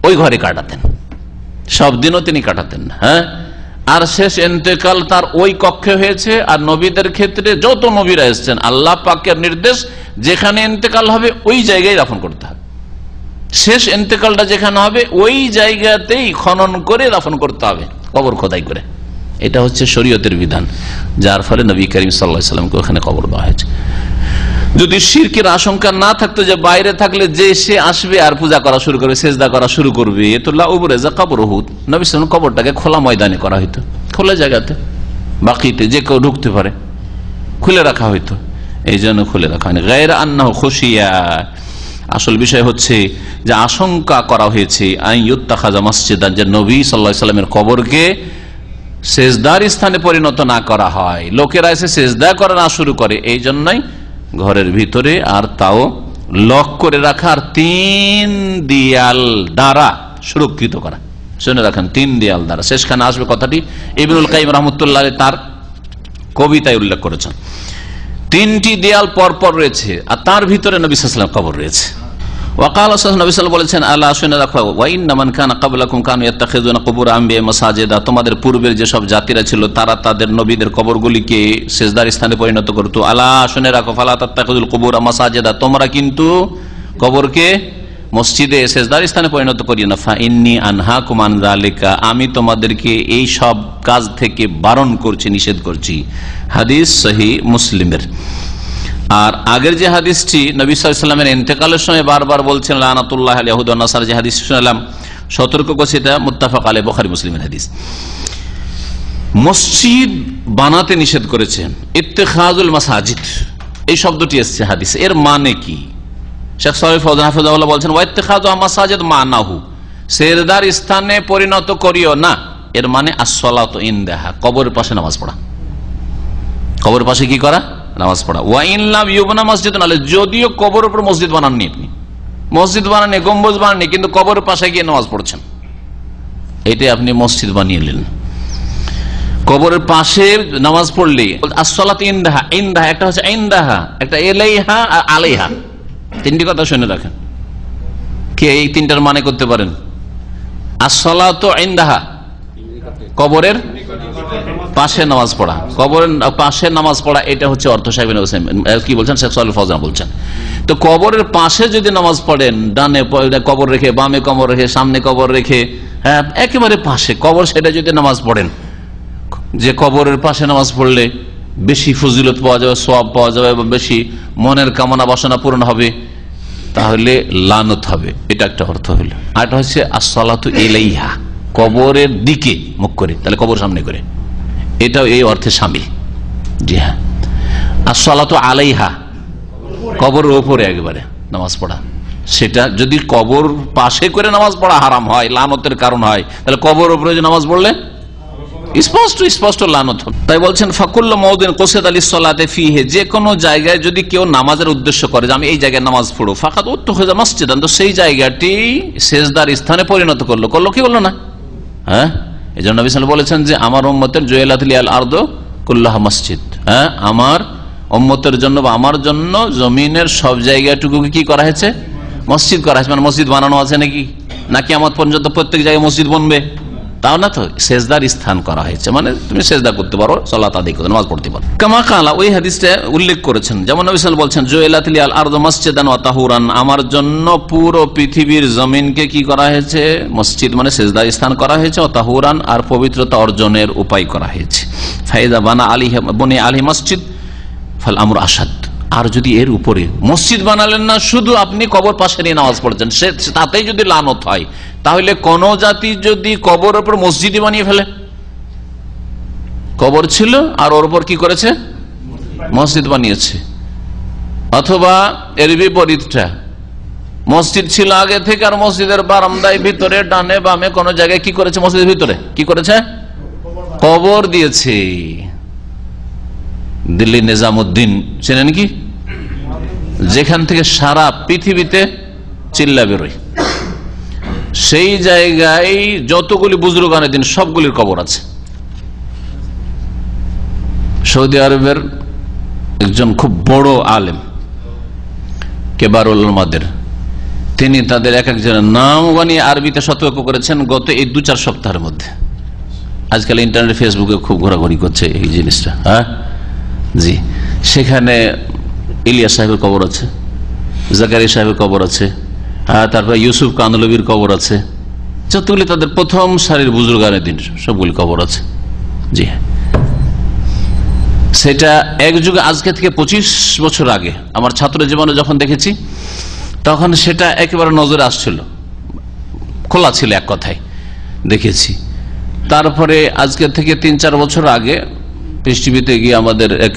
ওই ঘরে কাটাতেন, সব দিনও তিনি কাটাতেন না। হ্যাঁ, আর শেষ ইন্তেকাল তার ওই কক্ষে হয়েছে। আর নবীদের ক্ষেত্রে যত নবীরা এসেছেন, আল্লাহ পাকের নির্দেশ, যেখানে ইন্তেকাল হবে ওই জায়গায় দাফন করতে হবে। শেষ ইন্তেকালটা যেখানে হবে ওই জায়গাতেই খনন করে দাফন করতে হবে, কবর খোদাই করে। এটা হচ্ছে শরীয়তের বিধান, যার ফলে নবী করিম সাল্লাল্লাহু আলাইহি ওয়াসাল্লামকে ওখানে কবর দেওয়া হয়েছে। যদি শিরকের আশঙ্কা না থাকতো যে বাইরে থাকলে যে সে আসবে আর পূজা করা শুরু করবে, সেজদা করা শুরু করবে, তো লা উবরেজা কবরহু, নবী সাল্লাল্লাহু আলাইহি ওয়াসাল্লাম কবরটাকে খোলা ময়দানে করা হইতো, খোলা জায়গাতে, বাকিতে যে কেউ ঢুকতে পারে, খুলে রাখা হইতো। এই জন্য খুলে রাখা হয়নি। গায়রা আন্নাহু খুশিয়া, আসল বিষয় হচ্ছে যে আশঙ্কা করা হয়েছে আন ইউত্তাখাযা মসজিদান, যে নবী সাল্লাল্লাহু আলাইহি ওয়াসাল্লামের কবরকে সেজদার স্থানে পরিণত না করা হয়, লোকেরা এসে সেজদা করা না শুরু করে। এই জন্যই ঘরের ভিতরে, আর তাও লক করে রাখা, আর 3 দেয়াল দ্বারা সুরক্ষিত করা। শুনে রাখেন, 3 দেয়াল দ্বারা। শেষখানে আসবে কথাটি, ইবনুল কাইয়িম রাহমাতুল্লাহ আলাইহি তার কবিতায় উল্লেখ করেছেন। 3টি দেয়াল পরপর রয়েছে, আর তার ভিতরে নবী সাল্লাল্লাহু আলাইহি ওয়াসাল্লাম কবর রয়েছে। ওয়াকাল নবী সাল্লাল্লাহু আলাইহি ওয়াসাল্লাম বলেছেন, আলা শুনে রাখো, ওয়া ইন্না মান কানা ক্বাবলাকুম কানু ইয়াত্তাখিযুনা কুবুর আম্বিয়া মাসাজিদা, তোমাদের পূর্বের যেসব জাতিরা ছিল তারা তাদের নবীদের কবরগুলিকে সেজদার স্থানে পরিণত করত। আলা শুনে রাখো, ফালা তাত্তাখিযুল কুবুর মাসাজিদা, তোমরা কিন্তু কবরকে মসজিদে সেজদার স্থানে পরিণত করিও না। ফা ইন্নী আনহাকুম আন যালিকা, আমি তোমাদেরকে এই সব কাজ থেকে বারণ করছি, নিষেধ করছি। হাদিস সহিহ মুসলিমের। আর আগের যে হাদিসটি নবী সাল্লাল্লাহু আলাইহি ওয়াসাল্লামের ইন্তেকালের সময় বারবার বলছেন লানাতুল্লাহ আলা ইয়াহুদ ওয়ান নাসারা, যে হাদিস শুনলাম, সতর্ক করছে, এটা মুত্তাফাক আলাইহি, বুখারী মুসলিমের হাদিস। মসজিদ বানাতে নিষেধ করেছেন, ইত্তিখাযুল মাসাজিদ এই শব্দটি এসেছে হাদিসে। এর মানে কি? শেখ সালেহ ফৌজান হাফিজাহুল্লাহ বলছেন, ওয়া ইত্তিখাযু মাসাজিদ মানাহু, সেজদার স্থানে পরিণত করিও না, এর মানে as-সালাতু ইনদাহা, কবরের পাশে নামাজ পড়া। কবরের পাশে কি করা? নামাজ পড়া। ওয়া ইন লাম ইউবনা মসজিদুন আলাইহি, যদিও কবরের উপর মসজিদ বানাননি, আপনি মসজিদ বানাননি, গম্বুজ বানাননি, কিন্তু কবরের পাশে গিয়ে নামাজ পড়ছেন, এটাই আপনি মসজিদ বানিয়ে নিলেন। কবরের পাশে নামাজ পড়লে as-সালাতু ইনদাহা, ইনদাহা একটা হচ্ছে ইনদাহা, একটা ইলাইহা আর আলাইহা, 3টি কথা শুনে রাখেন। কে এই 3টার মানে করতে পারেন? as-সালাতু ইনদাহা, কবরের পাশে নামাজ পড়া, কবরের পাশে নামাজ পড়া, এটা হচ্ছে অর্থ সাহেব কি বলছেন, শেখ সালেহ ফৌজান বলছেন। তো কবরের পাশে যদি নামাজ পড়েন, ডানে কবর রেখে, বামে কবর রেখে, সামনে কবর রেখে, হ্যাঁ একেবারে পাশে কবর, সেটা যদি নামাজ পড়েন, যে কবরের পাশে নামাজ পড়লে বেশি ফজিলত পাওয়া যাবে, সওয়াব পাওয়া যাবে, বেশি মনের কামনা বাসনা পূরণ হবে, তাহলে লানত হবে, এটা একটা অর্থ হলো। আর এটা হচ্ছে as-সালাতু ইলাইহা, কবরের দিকে মুখ করে, তাহলে কবর সামনে করে, এটাও এই অর্থে শামিল। জি হ্যাঁ, as-সালাতু আলাইহা, কবরের উপরে একবারে নামাজ পড়া, সেটা যদি কবর পাশে করে নামাজ পড়া হারাম হয়, লানতের কারণ হয়, তাহলে কবর উপরে যে নামাজ পড়লে স্পষ্ট লানত হবে। তাই বলছেন, ফাকুল্লু মাউদিন কুসিদা লিস-সালাতি ফিহি, যে কোনো জায়গায় যদি কেউ নামাজের উদ্দেশ্য করে যে আমি এই জায়গায় নামাজ পড়ব, ফাকাদ উত্তাখাযা মসজিদান, তো সেই জায়গাটি সেজদার স্থানে পরিণত করলো কি বললো না? হ্যাঁ, এই জন্য নবী সাল্লাল্লাহু আলাইহি ওয়াসাল্লাম বলেছেন যে আমার উম্মতের জুইলাত লিয়াল আরদু কুল্লুহা মসজিদ, হ্যাঁ আমার উম্মতের জন্য বা আমার জন্য জমিনের সব জায়গাটুকুকে কি করা হয়েছে? মসজিদ করা হয়েছে। মানে মসজিদ বানানো আছে নাকি আমার পর্যন্ত প্রত্যেক জায়গায় মসজিদ বনবে? তাও না, তো সেজদার স্থান করা হয়েছে, মানে তুমি সেজদা করতে পারো, সালাত আদায় করতে, নামাজ পড়তে পারো। কামা কালা, ওই হাদিসটা উল্লেখ করেছেন, যেমন নবী সাল্লাল্লাহু আলাইহি ওয়াসাল্লাম বলছেন, জুইলাত লিয়াল আরদু মসজিদান ওয়া তাহুরান, আমার জন্য পুরো পৃথিবীর জমিনকে কি করা হয়েছে? মসজিদ মানে সেজদার স্থান করা হয়েছে, ওয়া তাহুরান আর পবিত্রতা অর্জনের উপায় করা হয়েছে। ফাইদা বানা আলী বনি আলী মসজিদ ফাল আমর আসাদ, আর যদি এর উপরে মসজিদ বানালেন না, শুধু আপনি কবর পাশে নিয়ে নামাজ পড়ছেন, তাতেই যদি লানত হয়, তাহলে কোন জাতি যদি কবর উপর মসজিদই বানিয়ে ফেলে, কবর ছিল আর ওর উপর কি করেছে, মসজিদ বানিয়েছে, অথবা এর বিপরীতটা, মসজিদ ছিল আগে থেকে আর মসজিদের বারান্দায় ভিতরে ডানে বামে কোন জায়গায় কি করেছে, মসজিদের ভিতরে কি করেছে, কবর দিয়েছে। দিল্লি নিজামুদ্দিন চেনেন কি, যেখান থেকে সারা পৃথিবীতে চিল্লা বেরোয়, সেই জায়গায় যতগুলি বুজুর্গানের দিন সবগুলির কবর আছে। সৌদি আরবের একজন খুব বড় আলেম, কেবারুল উলামাদের, তিনি তাদের এক একজনের নাম বানিয়ে আরবিতে সতর্ক করেছেন গত এই 2-4 সপ্তাহের মধ্যে। আজকাল ইন্টারনেট ফেসবুকে খুব ঘোরাঘুরি করছে এই জিনিসটা। হ্যাঁ জি, সেখানে ইলিয়াস সাহেবের কবর আছে, জাকারিয়া সাহেবের কবর আছে, তারপরে ইউসুফ কানলবির কবর আছে, যতগুলি তাদের প্রথম সারির বুজুর্গানের দিন সবগুলি কবর আছে। জি হ্যাঁ, সেটা এক যুগে আজকে থেকে 25 বছর আগে আমার ছাত্র জীবনে যখন দেখেছি, তখন সেটা একেবারে নজরে আসছিল, খোলা ছিল, এক কথায় দেখেছি। তারপরে আজকে থেকে 3-4 বছর আগে পৃথিবীতে গিয়ে আমাদের এক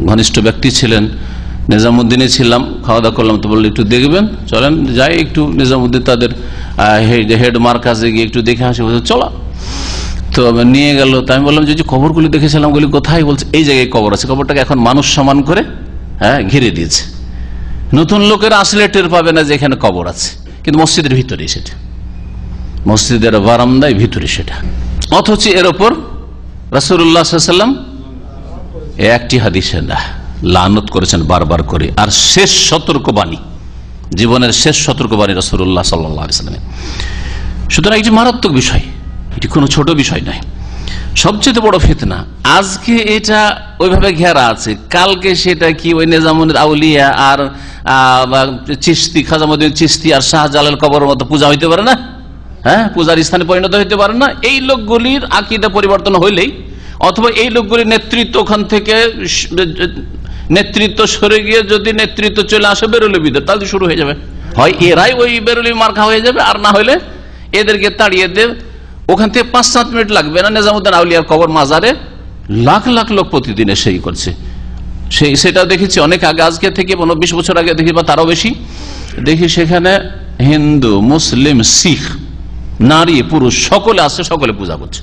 ঘনিষ্ঠ ব্যক্তি ছিলেন, নিজামুদ্দিনে ছিলাম, খাওয়া দাওয়া করলাম, তো বললো একটু দেখবেন, চলেন যাই একটু নিজামুদ্দিন তাদের হেড মার্কাজে গিয়ে একটু দেখে আসি। চলো, তো নিয়ে গেল। তো আমি বললাম যে কবরগুলি দেখেছিলাম, বলি কোথায়? বলছে এই জায়গায় কবর আছে। কবরটাকে এখন মানুষ সমান করে ঘিরে দিয়েছে, নতুন লোকেরা আসলে টের পাবে না যে এখানে কবর আছে, কিন্তু মসজিদের ভিতরে সেটা, মসজিদের বারান্দায় ভিতরে সেটা। অথচ এর ওপর রাসূলুল্লাহ সাল্লাল্লাহু আলাইহি ওয়াসাল্লাম একটি হাদিসে না লানত করেছেন বারবার করে, আর শেষ সতর্কবাণী, জীবনের শেষ সতর্কবাণী রাসূলুল্লাহ সাল্লাল্লাহু আলাইহি ওয়াসাল্লাম। সুতরাং এটি মারাত্মক বিষয়, এটি কোনো ছোট বিষয় নয়, সবচেয়ে বড় ফিতনা। আজকে এটা ওইভাবে ঘেরা আছে, কালকে সেটা কি ওই নিজামুদ্দিন আউলিয়া আর চিশতি, খাজা মঈনুদ্দিন চিশতি আর শাহজালাল কবরের মতো পূজা হইতে পারে না? হ্যাঁ, পূজার স্থানে পরিণত হইতে পারে না। এই লোকগুলির আকীদা পরিবর্তন হইলেই, অথবা এই লোকগুলির নেতৃত্ব ওখান থেকে নেতৃত্ব সরে গিয়ে যদি নেতৃত্ব চলে আসে বেরোলে বিদর, তাহলে শুরু হয়ে যাবে। হয় এরাই ওই বেরোলি মার্কা হয়ে যাবে, আর না হলে এদেরকে তাড়িয়ে দেব। ওখান থেকে 5-7 মিনিট লাগবে না, নিজামুদ্দিন আউলিয়ার কবর মাজারে লাখ লাখ লোক প্রতিদিন সেই করছে। সেটা দেখেছি অনেক আগে, আজকে থেকে 20 বছর আগে দেখি, বা তারও বেশি দেখি, সেখানে হিন্দু, মুসলিম, শিখ, নারী, পুরুষ সকলে আসছে, সকলে পূজা করছে।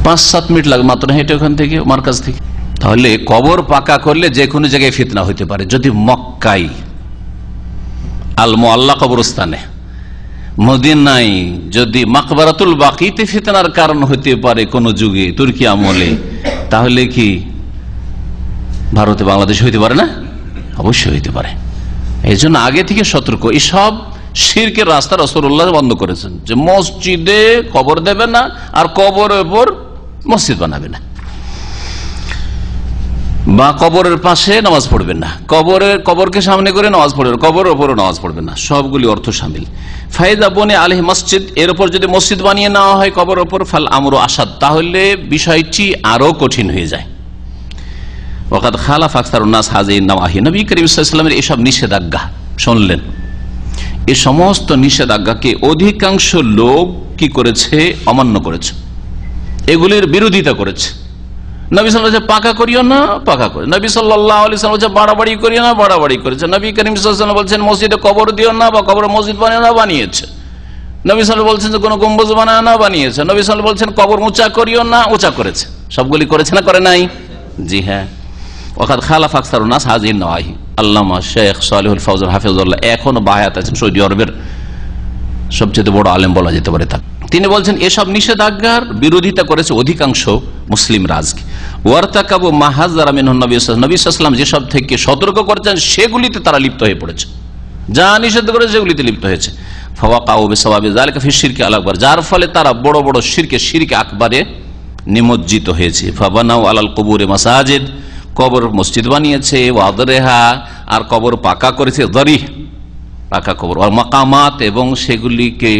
5-7 মিনিট লাগে মাত্র হেঁটে ওখান থেকে, মার্কাজ থেকে। তাহলে কবর পাকা করলে যে কোনো জায়গায় ফিতনা হইতে পারে। যদি মক্কায় আল মুআল্লা কবরস্থানে, মদিনায় যদি মাকবারাতুল বাকিতে ফিতনার কারণ হইতে পারে কোন যুগে, তুর্কি আমলে, তাহলে কি ভারতে, বাংলাদেশ হইতে পারে না? অবশ্যই হইতে পারে। এই জন্য আগে থেকে সতর্ক। এসব শিরকের রাস্তা রাসূলুল্লাহ বন্ধ করেছেন, যে মসজিদে কবর দেবে না, আর কবরের উপর মসজিদ বানাবে না, বা কবরের পাশে নামাজ পড়বেন না, কবরকে সামনে করে নামাজ পড়বেন, কবরের উপরও নামাজ পড়বেন না। সবগুলি অর্থ শামিল। ফাইদা বনে আলাইহি মসজিদ, এর উপর যদি মসজিদ বানিয়ে নেওয়া হয় কবর উপর, ফাল আমরু আসাদ, তাহলে বিষয়টি আরো কঠিন হয়ে যায়। ওয়াকাদ খালাফা আকসারুন নাস হাযিহিন নওয়াহি, নবী করিম সাল্লাল্লাহু আলাইহি ওয়াসাল্লামের এসব নিষেধাজ্ঞা শুনলেন, এই সমস্ত নিষেধাজ্ঞাকে অধিকাংশ লোক কি করেছে? অমান্য করেছে, এগুলির বিরোধিতা করেছে। নবী সাল্লাল্লাহু আলাইহি ওয়াসাল্লাম পাকা করিও না, পাকা করে। নবী সাল্লাল্লাহু আলাইহি ওয়াসাল্লাম বলেছেন বাড়াবাড়ি করিও না, বাড়াবাড়ি করেছে। নবী করিম সাল্লাল্লাহু আলাইহি ওয়াসাল্লাম বলছেন মসজিদে কবর দিও না, বা কবরে মসজিদ বানিও না, বানিয়েছে। নবী সাল্লাল্লাহু আলাইহি ওয়াসাল্লাম বলছেন যে কোনো গম্বুজ বানায় না, বানিয়েছে। নবী সাল্লাল্লাহু আলাইহি ওয়াসাল্লাম বলছেন কবর উঁচা করিও না, উঁচা করেছে। সবগুলি করেছে না, করে নাই? জি হ্যাঁ। ওয়াকাদ খালাফা আকসারুন নাস হাযিহিন নওয়াহি। আল্লামা শেখ সালেহুল ফাওজান হাফিজাহুল্লাহ এখনো বায়াত আছেন, সৌদি আরবের সবচেয়ে বড় আলেম বলা যেতে পারে তাকে। তিনি বলছেন এসব নিষেধাজ্ঞার বিরোধিতা করেছে অধিকাংশ মুসলিম রাজকে। ওয়ারতাকাবু মা হাযারা মিনহু নবী সাল্লাল্লাহু আলাইহি ওয়াসাল্লাম, যেসব থেকে সতর্ক করেছেন সেগুলিতে তারা লিপ্ত হয়ে পড়েছে, যা নিষেধ করেছে সেগুলিতে লিপ্ত হয়েছে। ফাওয়াকাউ বিসাওয়াবি যালিকা ফি শিরকি আল আকবার, যার ফলে তারা বড় বড় শিরকে আকবারে নিমজ্জিত হয়েছে। ফাবানাউ আলাল কুবুরি মাসাজিদ, কবর মসজিদ বানিয়েছে। ওয়াদরেহা, আর কবর পাকা করেছে। দরিহ, পাকা কবর। আর মাকামাত, এবং সেগুলিকে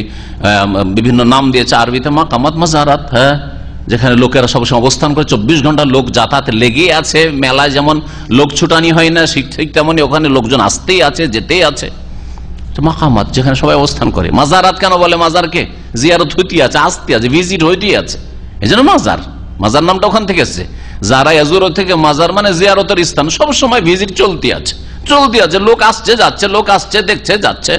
বিভিন্ন নাম দিয়েছে আরবিতে মাকামাত, মাজারাত। হ্যাঁ, যেখানে লোকেরা সবসময় অবস্থান করে, 24 ঘন্টা লোক যাতায়াত লেগে আছে। মেলায় যেমন লোক ছুটানি হয় না, ঠিক তেমনি ওখানে লোকজন আসতেই আছে, যেতেই আছে। মাকামাত, যেখানে সবাই অবস্থান করে। মাজারাত কেন বলে? মাজারকে জিয়ারত হইতে আছে, আসতে আছে, ভিজিট হইতেই আছে, এই জন্য মাজার। মাজার নামটা ওখান থেকে এসছে। যারা ইয়াজুর থেকে মাজার মানে জিয়ারতের স্থান, সব সময় ভিজিট চলতে আছে, লোক আসছে যাচ্ছে, লোক আসছে দেখছে যাচ্ছে,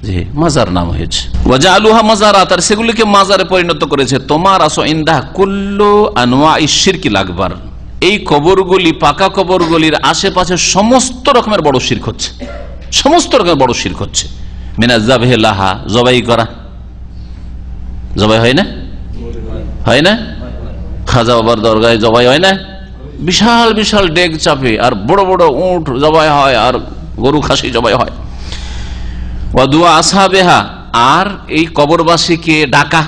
যে মাজার নাম হয়েছে। ওয়াজআলুহা মাজারাত, আর সেগুলিকে মাজারে পরিণত করেছে। তোমার আসো ইনদাহ কুল্লু আনওয়াইশ শিরকিল আকবার, এই কবরগুলি, পাকা কবরগুলির আশেপাশে সমস্ত রকমের বড় শিরক হচ্ছে, সমস্ত রকমের বড় শিরক হচ্ছে। মিনাজ্জাবহে লাহা, জবাই করা, জবাই হয় না? হয় না? খাজা বাবার দরগায় জবাই হয় না? বিশাল বিশাল ডেক চাপে আর বড় বড় উট জবাই হয়, আর গরু খাসি জবাই হয়। ওয়াদুয়া আসহাবেহা, আর এই কবরবাসীকে ডাকা,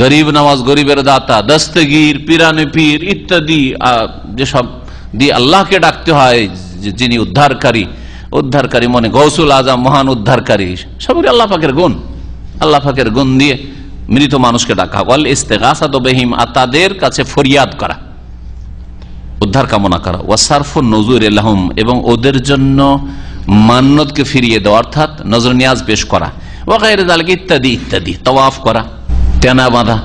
গরিব নওয়াজ, গরিবের দাতা, দস্তগীর, পিরানে পীর ইত্যাদি যেসব দিয়ে আল্লাহকে ডাকতে হয়, যিনি উদ্ধারকারী মনে গৌসুল আজম, মহান উদ্ধারকারী, সবই আল্লাহ পাকের গুণ। আল্লাহ পাকের গুণ দিয়ে মৃত মানুষকে ডাকা। ওয়াল ইস্তেগাসাতু বিহিম, আর তাদের কাছে ফরিয়াদ করা, উদ্ধার কামনা করা। ওয়াসারফুন নুজুর লাহুম, এবং ওদের জন্য মান্নতকে ফিরিয়ে দেওয়া, অর্থাৎ নজর নিয়াজ পেশ করা। ওয়াগাইরে যালিকা, ইত্যাদি ইত্যাদি। তাওয়াফ করা, তেনা বাঁধা,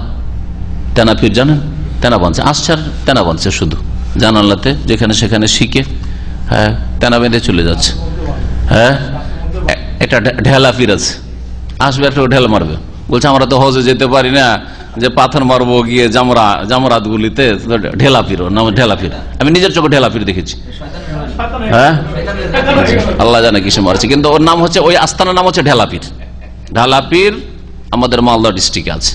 তেনা পীর জানেন? তেনা বাঁধছে, আশ্চার তেনা বাঁধছে শুধু জানালাতে, যেখানে সেখানে শিখে, হ্যাঁ, তেনা বেঁধে চলে যাচ্ছে। হ্যাঁ, একটা ঢেলা পীর আছে, আসবে একটা ঢেল মারবে, বলছে আমরা তো হজে যেতে পারি না, যে পাথর মারবো গিয়ে জামরাত গুলিতে, ঢেলা পীর, নাম ঢেলা পীর। আমি নিজের চোখে ঢেলা পীর দেখেছি। হ্যাঁ, আল্লাহ জানে কিসে মারছে, কিন্তু ওর নাম হচ্ছে, ওই আস্তানার নাম হচ্ছে ঢেলা পীর। ঢেলা পীর আমাদের মালদা ডিস্ট্রিক্টে আছে।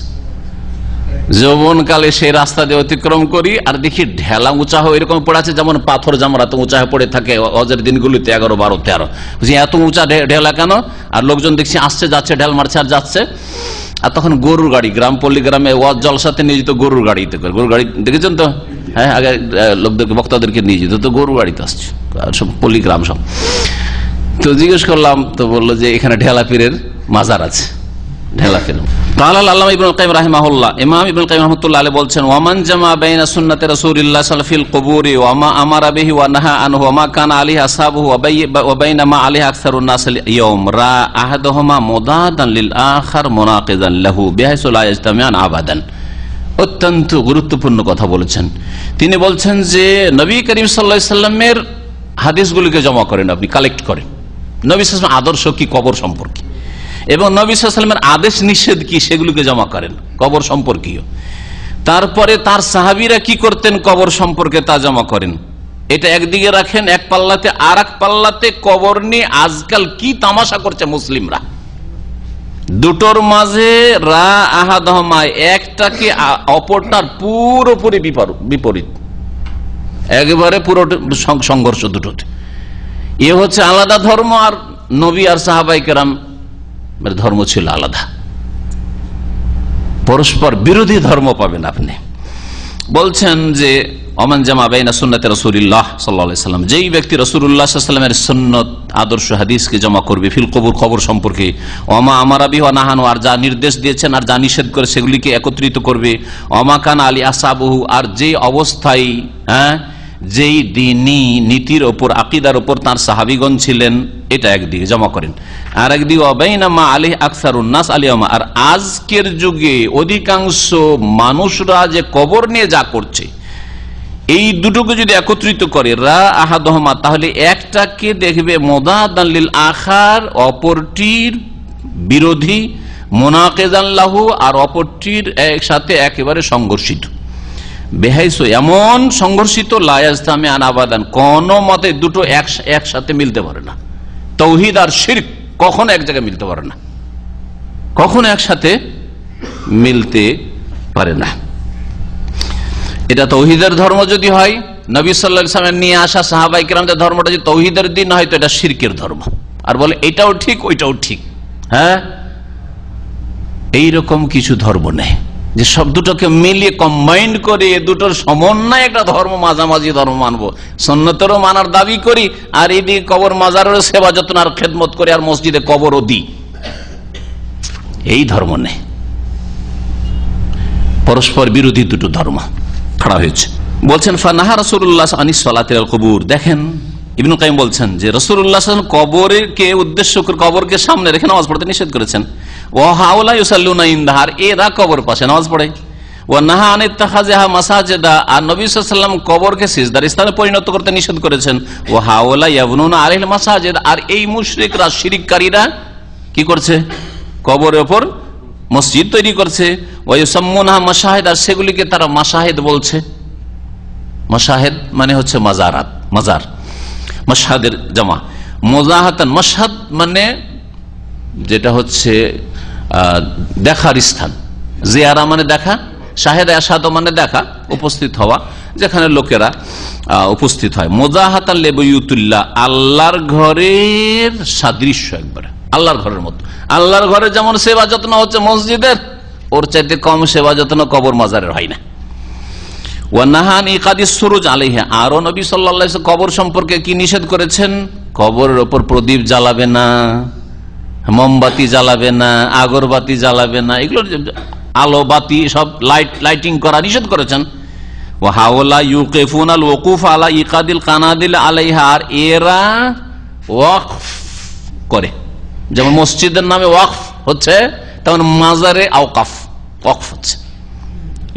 যৌবনকালে সেই রাস্তা দিয়ে অতিক্রম করি আর দেখি ঢেলা উঁচা হয়ে এরকম পড়ে আছে, যেমন পাথর জামরাতে উঁচা হয়ে পড়ে থাকে হজের দিনগুলিতে 11, 12, 13। এত উঁচা ঢেলা কেন? আর লোকজন দেখছি আসছে যাচ্ছে, ঢেল মারছে আর যাচ্ছে। আর তখন গরুর গাড়ি, গ্রাম পল্লী গ্রামে ওয়াজ জলসাতে নিয়ে যেত গরুর গাড়িতে করে। গরুর গাড়ি দেখেছেন তো? হ্যাঁ, আগে লোকদেরকে, বক্তাদেরকে নিয়ে যেত, তো গরুর গাড়িতে আসছে সব পল্লী গ্রাম সব। তো জিজ্ঞেস করলাম, তো বললো যে এখানে ঢেলা পীরের মাজার আছে, ঢেলা পীর। আল্লামা ইবনুল কাইয়িম রাহিমাহুল্লাহ, ইমাম ইবনুল কাইয়িম রাহমাতুল্লাহ আলাইহি বলছেন, ওয়ামান জামা বাইনা সুন্নাতি রাসূলিল্লাহ সাল্লাল্লাহু আলাইহি ওয়াসাল্লাম ফিল কুবুরি ওয়া মা আমারা বিহি ওয়া নাহা আনহু ওয়া মা কানা আলাইহি আসহাবুহু ওয়া বাইনা মা আলাইহি আকসারুন নাস ইয়াউম রা আহাদুহুমা মুদাদান লিল আখার মুনাকিদান লাহু বিহাইসু লা ইজতামিআন আবাদান। অত্যন্ত গুরুত্বপূর্ণ কথা বলেছেন তিনি। বলছেন যে নবী করিম সাল্লাল্লাহু আলাইহি ওয়াসাল্লামের হাদিসগুলিকে জমা করেন, আপনি কালেক্ট করেন, নবী সাল্লাল্লাহু আলাইহি ওয়াসাল্লাম আদর্শ কি কবর সম্পর্কে, এবং নবী সাল্লাল্লাহু আলাইহি ওয়াসাল্লামের আদেশ নিষেধ কি, সেগুলোকে জমা করেন কবর সম্পর্কীয়। তারপরে তার সাহাবীরা কি করতেন কবর সম্পর্কে তা জমা করেন। এটা একদিকে রাখেন এক পাল্লাতে, আর এক পাল্লাতে কবর নিয়ে আজকাল কি তামাশা করছে মুসলিমরা। দুটোর মাঝে রা আহাদহমা, একটাকে অপরটার পুরোপুরি বিপরীত, একেবারে পুরো সংঘর্ষ দুটোতে। এ হচ্ছে আলাদা ধর্ম, আর নবী আর সাহাবায়ে কেরাম ধর্ম ছিল আলাদা, পরস্পর বিরোধী ধর্ম পাবেন আপনি। বলছেন যে ওমান জামা বাইনা সুন্নাতি রাসূলিল্লাহ সাল্লাল্লাহু আলাইহি ওয়াসাল্লাম, যেই ব্যক্তি রাসূলুল্লাহ সাল্লাল্লাহু আলাইহি ওয়াসাল্লামের সুন্নাত আদর্শ হাদিসকে জমা করবে, ফিল কবর, কবর সম্পর্কে, ওমা আমারা বিহি ওয়া নাহানু, আর যা নির্দেশ দিয়েছেন আর যা নিষেধ করে সেগুলিকে একত্রিত করবে, ওমা কানা আলী আসহাবুহু, আর যেই অবস্থায়, যেই দ্বীনি নীতির ওপর, আকীদার ওপর তার সাহাবীগণ ছিলেন, এটা একদিকে জমা করেন। আর একদিকে ওয়াবাইনা মা আলাইহি আকসারুন নাস আলিয়ামা, আর আজকের যুগে অধিকাংশ মানুষরা যে কবর নিয়ে যা করছে, এই দুটোকে যদি একত্রিত করে রা আহাদহমা, তাহলে একটাকে দেখবে মুদাদান লিল আখার, অপরটির বিরোধী, মুনাকিদান লাহু, আর অপরটির একসাথে একেবারে সংঘর্ষিত, বেহাইসু, এমন সংঘর্ষিত, লা ইজতামিআন আবাদান, কোন মতে দুটো একসাথে মিলতে পারে না। তাওহীদ আর শিরক কখনো এক জায়গায় মিলতে পারে না, কখনো একসাথে মিলতে পারে না। এটা তাওহীদের ধর্ম যদি হয়, নবী সাল্লাল্লাহু আলাইহি ওয়াসাল্লাম নিয়ে আসা সাহাবায়ে কেরামদের ধর্মটা যদি তাওহীদের দিন হয়, তো এটা শিরকের ধর্ম। আর বলে এটাও ঠিক ওইটাও ঠিক, হ্যাঁ, এইরকম কিছু ধর্ম নেই যে সব দুটোকে মিলিয়ে কম্বাইন্ড করে দুটোর সমন্বয় একটা ধর্ম, মাঝামাঝি ধর্ম মানবো, সুন্নতেরও মানার দাবি করি, আর এইদিকে কবর মাজারেরও সেবা যত্ন আর খেদমত করে, আর মসজিদে কবরও দিই, এই ধর্ম নেই। পরস্পর বিরোধী দুটো ধর্ম খাড়া হয়েছে। বলছেন ফানাহা রাসূলুল্লাহ আনিস সালাতি আল কুবুর। দেখেন ইবনে কাইয়িম বলছেন যে রাসূলুল্লাহ সাল্লাল্লাহু আলাইহি ওয়াসাল্লাম কবরকে উদ্দেশ্য করে, কবরকে সামনে রেখে নামাজ পড়তে নিষেধ করেছেন। ওয়া হাওলা ইউসাল্লুনা ইনদাহার, এরা কবর পাশে নামাজ পড়ে। ওয়া নাহা আন ইত্তাখাযিহা মাসাজিদা, আর নবী সাল্লাল্লাহু আলাইহি ওয়াসাল্লাম কবরকে সিজদার স্থানে পরিণত করতে নিষেধ করেছেন। ওয়া হাওলা ইয়াবনুনা আলাইহিল মাসাজিদ, আর এই মুশরিকরা শিরককারীরা কি করছে? কবরের উপর মসজিদ তৈরি করছে। ওয়া ইউসাম্মুনাহা মাশাহিদ, আর সেগুলিকে তারা মাশাহিদ বলছে। মাশাহিদ মানে হচ্ছে মাজারাত, মাজার, মাশহাদের জামা। মুজাহাতান, মাশহাদ মানে যেটা হচ্ছে দেখার স্থান, জিয়ারা মানে দেখা, শাহেদ আশহাদ মানে দেখা, উপস্থিত হওয়া, যেখানে লোকেরা উপস্থিত হয়। মুজাহাতান লিবাইতুল্লাহ, আল্লাহর ঘরের সাদৃশ্য, একবারে আল্লাহর ঘরের মতো। আল্লাহর ঘরে যেমন সেবা যত্ন হচ্ছে মসজিদের, ওর চাইতে কম সেবা যত্ন কবর মাজারের হয় না। ওয়ানাহান ইকাদিস সুরুজ আলাইহা, আরো নবী সাল্লাল্লাহু আলাইহি ওয়াসাল্লাম কবর সম্পর্কে কি নিষেধ করেছেন? কবরের ওপর প্রদীপ জ্বালাবে না, মোমবাতি জ্বালাবে না, আগরবাতি জ্বালাবে না, এগুলো আলো বাতি সব লাইটিং করা নিষেধ করেছেন। ওয়া হাওলা ইউকিফুনাল ওয়াকুফ আলা ইকাদিল কানাদিল আলাইহা, আর এরা ওয়াকফ করে, যেমন মসজিদের নামে ওয়াকফ হচ্ছে তেমন মাজারে আওকাফ, ওয়াকফ হচ্ছে।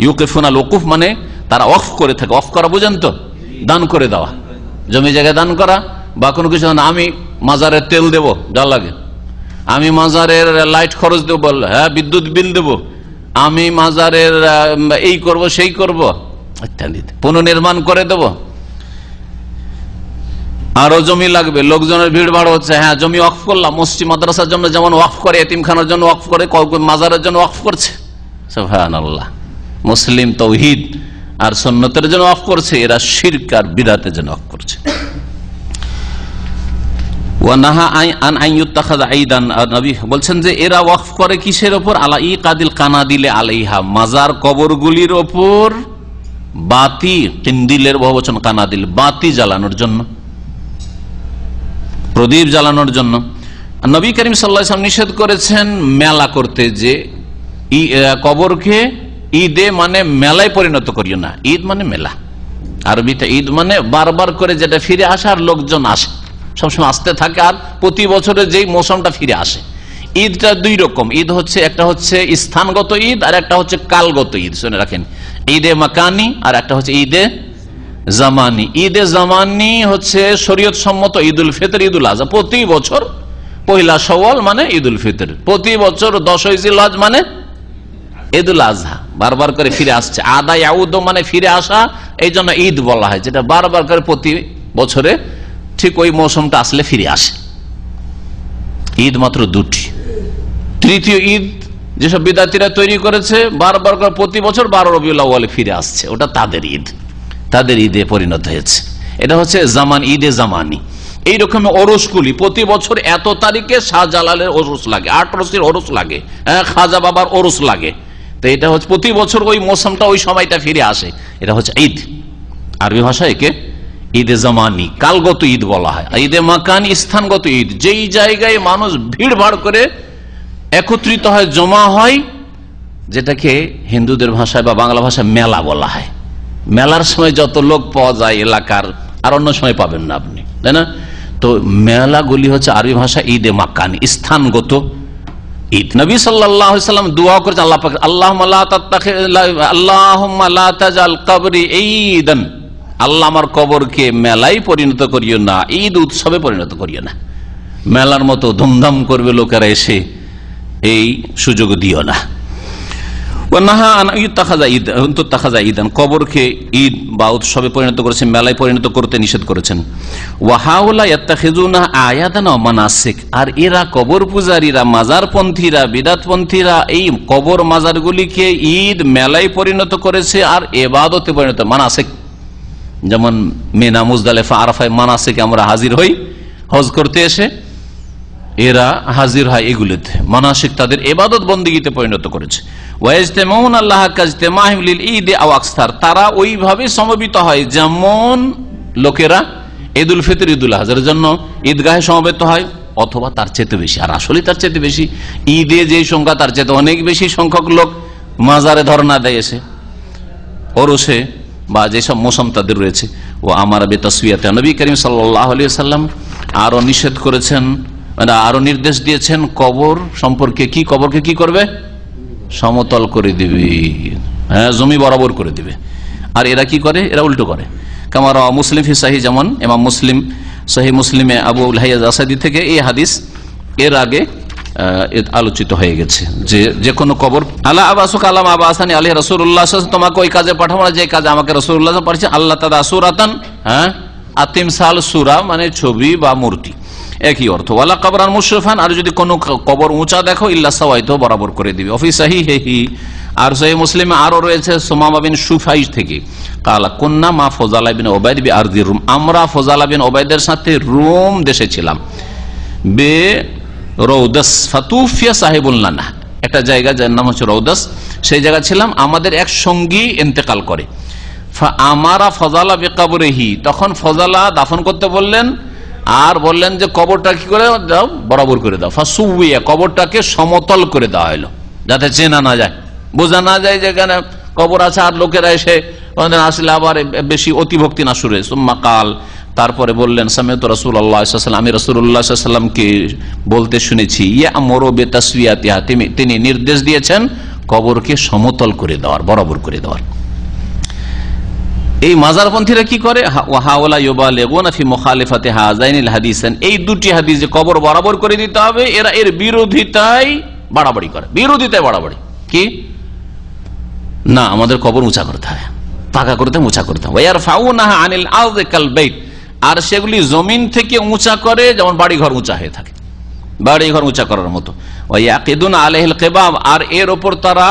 ইউকিফুনাল ওয়াকুফ মানে তারা ওয়াকফ করে থাকে। ওয়াকফ করা বুঝেন তো? দান করে দেওয়া, জমি জায়গায় দান করা, বা কোনো কিছু। আমি মাজারের তেল দেবো, যা লাগে। আমি মাজারের লাইট খরচ দেবো, বললো হ্যাঁ বিদ্যুৎ বিল দেবো। আমি মাজারের এই করব সেই করব ইত্যাদি, পুনর্নির্মাণ করে দেব। আরো জমি লাগবে, লোকজনের ভিড় ভাড় হচ্ছে, হ্যাঁ জমি ওয়াকফ করলাম। মসজিদ মাদ্রাসার জন্য যেমন ওয়াকফ করে, এতিমখানার জন্য ওয়াকফ করে, মাজারের জন্য ওয়াকফ করছে। সুবহানাল্লাহ। মুসলিম তাওহীদ আর সুন্নতের জন্য ওয়াকফ করছে, এরা শিরক আর বিদআতের জন্য ওয়াকফ করছে। বলছেন যে এরা ওয়াকফ করে কিসের ওপর? আলা ইকাদিল কানাদিলে আলাইহা, মাজার কবরগুলির ওপর বাতি, কিন্দিলের বহুবচন কানাদিল, বাতি জ্বালানোর জন্য, প্রদীপ জ্বালানোর জন্য। নবী করিম সাল্লাল্লাহু আলাইহি ওয়াসাল্লাম নিষেধ করেছেন মেলা করতে, যে কবরকে ঈদে মানে মেলায় পরিণত করিও না। ঈদ মানে মেলা, আরবিতে ঈদ মানে বারবার করে যেটা ফিরে আসে আর লোকজন আসে, সবসময় আসতে থাকে, আর প্রতি বছরে যেই মৌসুমটা ফিরে আসে। ঈদটা দুই রকম, ঈদ হচ্ছে একটা হচ্ছে স্থানগত ঈদ, আর একটা হচ্ছে কালগত ঈদ। শুনে রাখেন, ঈদে মাকানি আর একটা হচ্ছে ঈদে জামানি। ঈদে জামানি হচ্ছে শরীয়ত সম্মত ঈদুল ফিতর, ঈদুল আজহা। প্রতি বছর পহিলা শাওয়াল মানে ঈদুল ফিতর, প্রতি বছর 10ই জিলহজ মানে ঈদুল আজহা, বারবার করে ফিরে আসছে। আদা ইয়াউদ মানে ফিরে আসা, এই জন্য ঈদ বলা হয়, যেটা বারবার করে প্রতি বছরে ঠিক ওই মৌসুমটা আসলে ফিরে আসে। ঈদ মাত্র দুটি। তৃতীয় ঈদ যেসব বিদাতিরা তৈরি করেছে, বারবার করে প্রতি বছর 12 রবিউল আউয়ালে ফিরে আসছে, ওটা তাদের ঈদ, তাদের ঈদে পরিণত হয়েছে। এটা হচ্ছে জামান, ঈদে জামানি। এইরকম ওরসগুলি প্রতি বছর এত তারিখে শাহজালালের ওরস লাগে, 8 রসির ওরস লাগে, খাজা বাবার ওরস লাগে। তো এটা হচ্ছে প্রতি বছর ওই মৌসুমটা, ওই সময়টা ফিরে আসে, এটা হচ্ছে ঈদ। আরবি ভাষায় একে ঈদে জামানি, কালগত ঈদ বলা হয়। ঈদে মাকানি, স্থানগত ঈদ, যেই জায়গায় মানুষ ভিড় ভাড় করে একত্রিত হয়, জমা হয়, যেটাকে হিন্দুদের ভাষায় বা বাংলা ভাষায় মেলা বলা হয়। মেলার সময় যত লোক পাওয়া যায় এলাকার, আর অন্য সময় পাবেন না আপনি, তাই না? তো মেলাগুলি হচ্ছে আরবি ভাষা ঈদে মাকানি, স্থানগত ঈদ। নবী সাল্লাল্লাহু আলাইহি ওয়াসাল্লাম দোয়া করেছেন আল্লাহ পাক, আল্লাহুম্মা লা তাজাল কবরি ঈদান, আল্লাহ আমার কবরকে মেলায় পরিণত করিও না, ঈদ উৎসবে পরিণত করিও না। মেলার মতো ধুমধাম করবে লোকেরা এসে, এই সুযোগ দিও না। কবরকে ঈদ বা উৎসবে পরিণত করেছেন, মেলায় পরিণত করতে নিষেধ করেছেন। আর এরা কবর পূজারীরা, মাজারপন্থীরা, বিদাতপন্থীরা এই কবর মাজারগুলিকে ঈদ মেলায় পরিণত করেছে আর ইবাদতে পরিণত, মানাসিক। যেমন মিনা, মুজদালিফা, আরাফায় মানাসিক আমরা হাজির হই হজ করতে এসে, এরা হাজির হয় এগুলিতে, মানাসিক তাদের ইবাদত বন্দেগীতে পরিণত করেছে। তারা ওইভাবে সমবেত হয় যেমন লোকেরা ঈদুল ফিতর, ঈদুল আজহার জন্য ঈদগাহে সমবেত হয়, অথবা তার চেয়ে বেশি। আর আসলে তার চেয়ে বেশি, ঈদে যে সংখ্যা তার চেয়ে অনেক বেশি সংখ্যক লোক মাজারে ধর্ণা দেয় এসে, ওরসে বা যেসব মৌসুম তাদের রয়েছে। ও আমার বেতাসবিয়াতে নবী করিম সাল্লাল্লাহু আলাইহি ওয়াসাল্লাম আরো নিষেধ করেছেন, মানে আরো নির্দেশ দিয়েছেন কবর সম্পর্কে, কি কবরকে কি করবে, সমতল করে দিবে, হ্যাঁ জমি বরাবর করে দিবে। আর এরা কি করে, এরা উল্টো করে। কামার মুসলিম ফি সাহিহ, যেমন ইমাম মুসলিম সহিহ মুসলিমে আবু হাইয়াজ আসাদি থেকে এই হাদিস এর আগে আলোচিত হয়ে গেছে যে কোনো কবর আল্লাহ আবাসুক আলাম আবাসানি আলী রাসূলুল্লাহ, তোমাকে ওই কাজে পাঠাবো না যে কাজে আমাকে রাসূলুল্লাহ পাঠিয়েছেন। আল্লাহ তাদা সুরাতান, হ্যাঁ আতিমসাল সুরা মানে ছবি বা মূর্তি, একই অর্থ। ওয়ালা কবরান মুশরিফান, আর যদি কোনো কবর উঁচা দেখো ইল্লা সাওয়াইতো, বরাবর করে দিবে। অফি সাহিহি, আর সহিহ মুসলিমে আরো রয়েছে সুমামা বিন সুফাই থেকে, কালা কুন্না মা ফজালা বিন ওবাইদ বি আরদি রুম, আমরা ফজালা বিন ওবাইদের সাথে রোম দেশে ছিলাম। বে রৌদাস ফাতুফিয়া সাহেবুল লানা, একটা জায়গা যার নাম হচ্ছে রৌদাস, সেই জায়গা ছিলাম, আমাদের এক সঙ্গী ইন্তেকাল করে। আমারা ফজালা বেকাবরেহি, তখন ফজালা দাফন করতে বললেন, আর বললেন যে কবরটা কি করে দাও, বরাবর করে দাও। ফাসুইয়া, কবরটাকে সমতল করে দেওয়া হলো, যাতে চেনা না যায়, বোঝা না যায় যে এখানে কবর আছে, আর লোকেরা এসে আসলে আবার বেশি অতিভক্তি না শুরু। সুম্মা কাল, তারপরে বললেন সামিউতু রাসূলুল্লাহ সাল্লাল্লাহু আলাইহি ওয়াসাল্লাম, আমি রাসূলুল্লাহ সাল্লাল্লাহু আলাইহি ওয়াসাল্লামকে বলতে শুনেছি, ইয়া'মুরু বিতাসওয়াতিহা, তিনি নির্দেশ দিয়েছেন কবরকে সমতল করে দেওয়ার, বরাবর করে দেওয়ার। এই মাজারপন্থীরা কি করে, ওয়াহাওয়ালা ইউবালিগুনা ফি মুখালিফাতি হাযাইনিল হাদিসান, এই দুটি হাদিস যে কবর বরাবর করে দিতে হবে, এরা এর বিরোধিতায় বাড়াবাড়ি করে, বিরোধিতায় বাড়াবাড়ি। কি না, আমাদের কবর উঁচা করতে হয়, পাকা করতে উঁচা করতে হয়। ওয়ারফাউনাহা আনিল আরদি কাল বাইত, আর সেগুলি জমিন থেকে উঁচা করে, যেমন বাড়িঘর উঁচা হয়ে থাকে, বাড়িঘর উঁচা করার মতো। ওয়ায়াকিদুনা আলাইহিল কিবাব, আর এর উপর তারা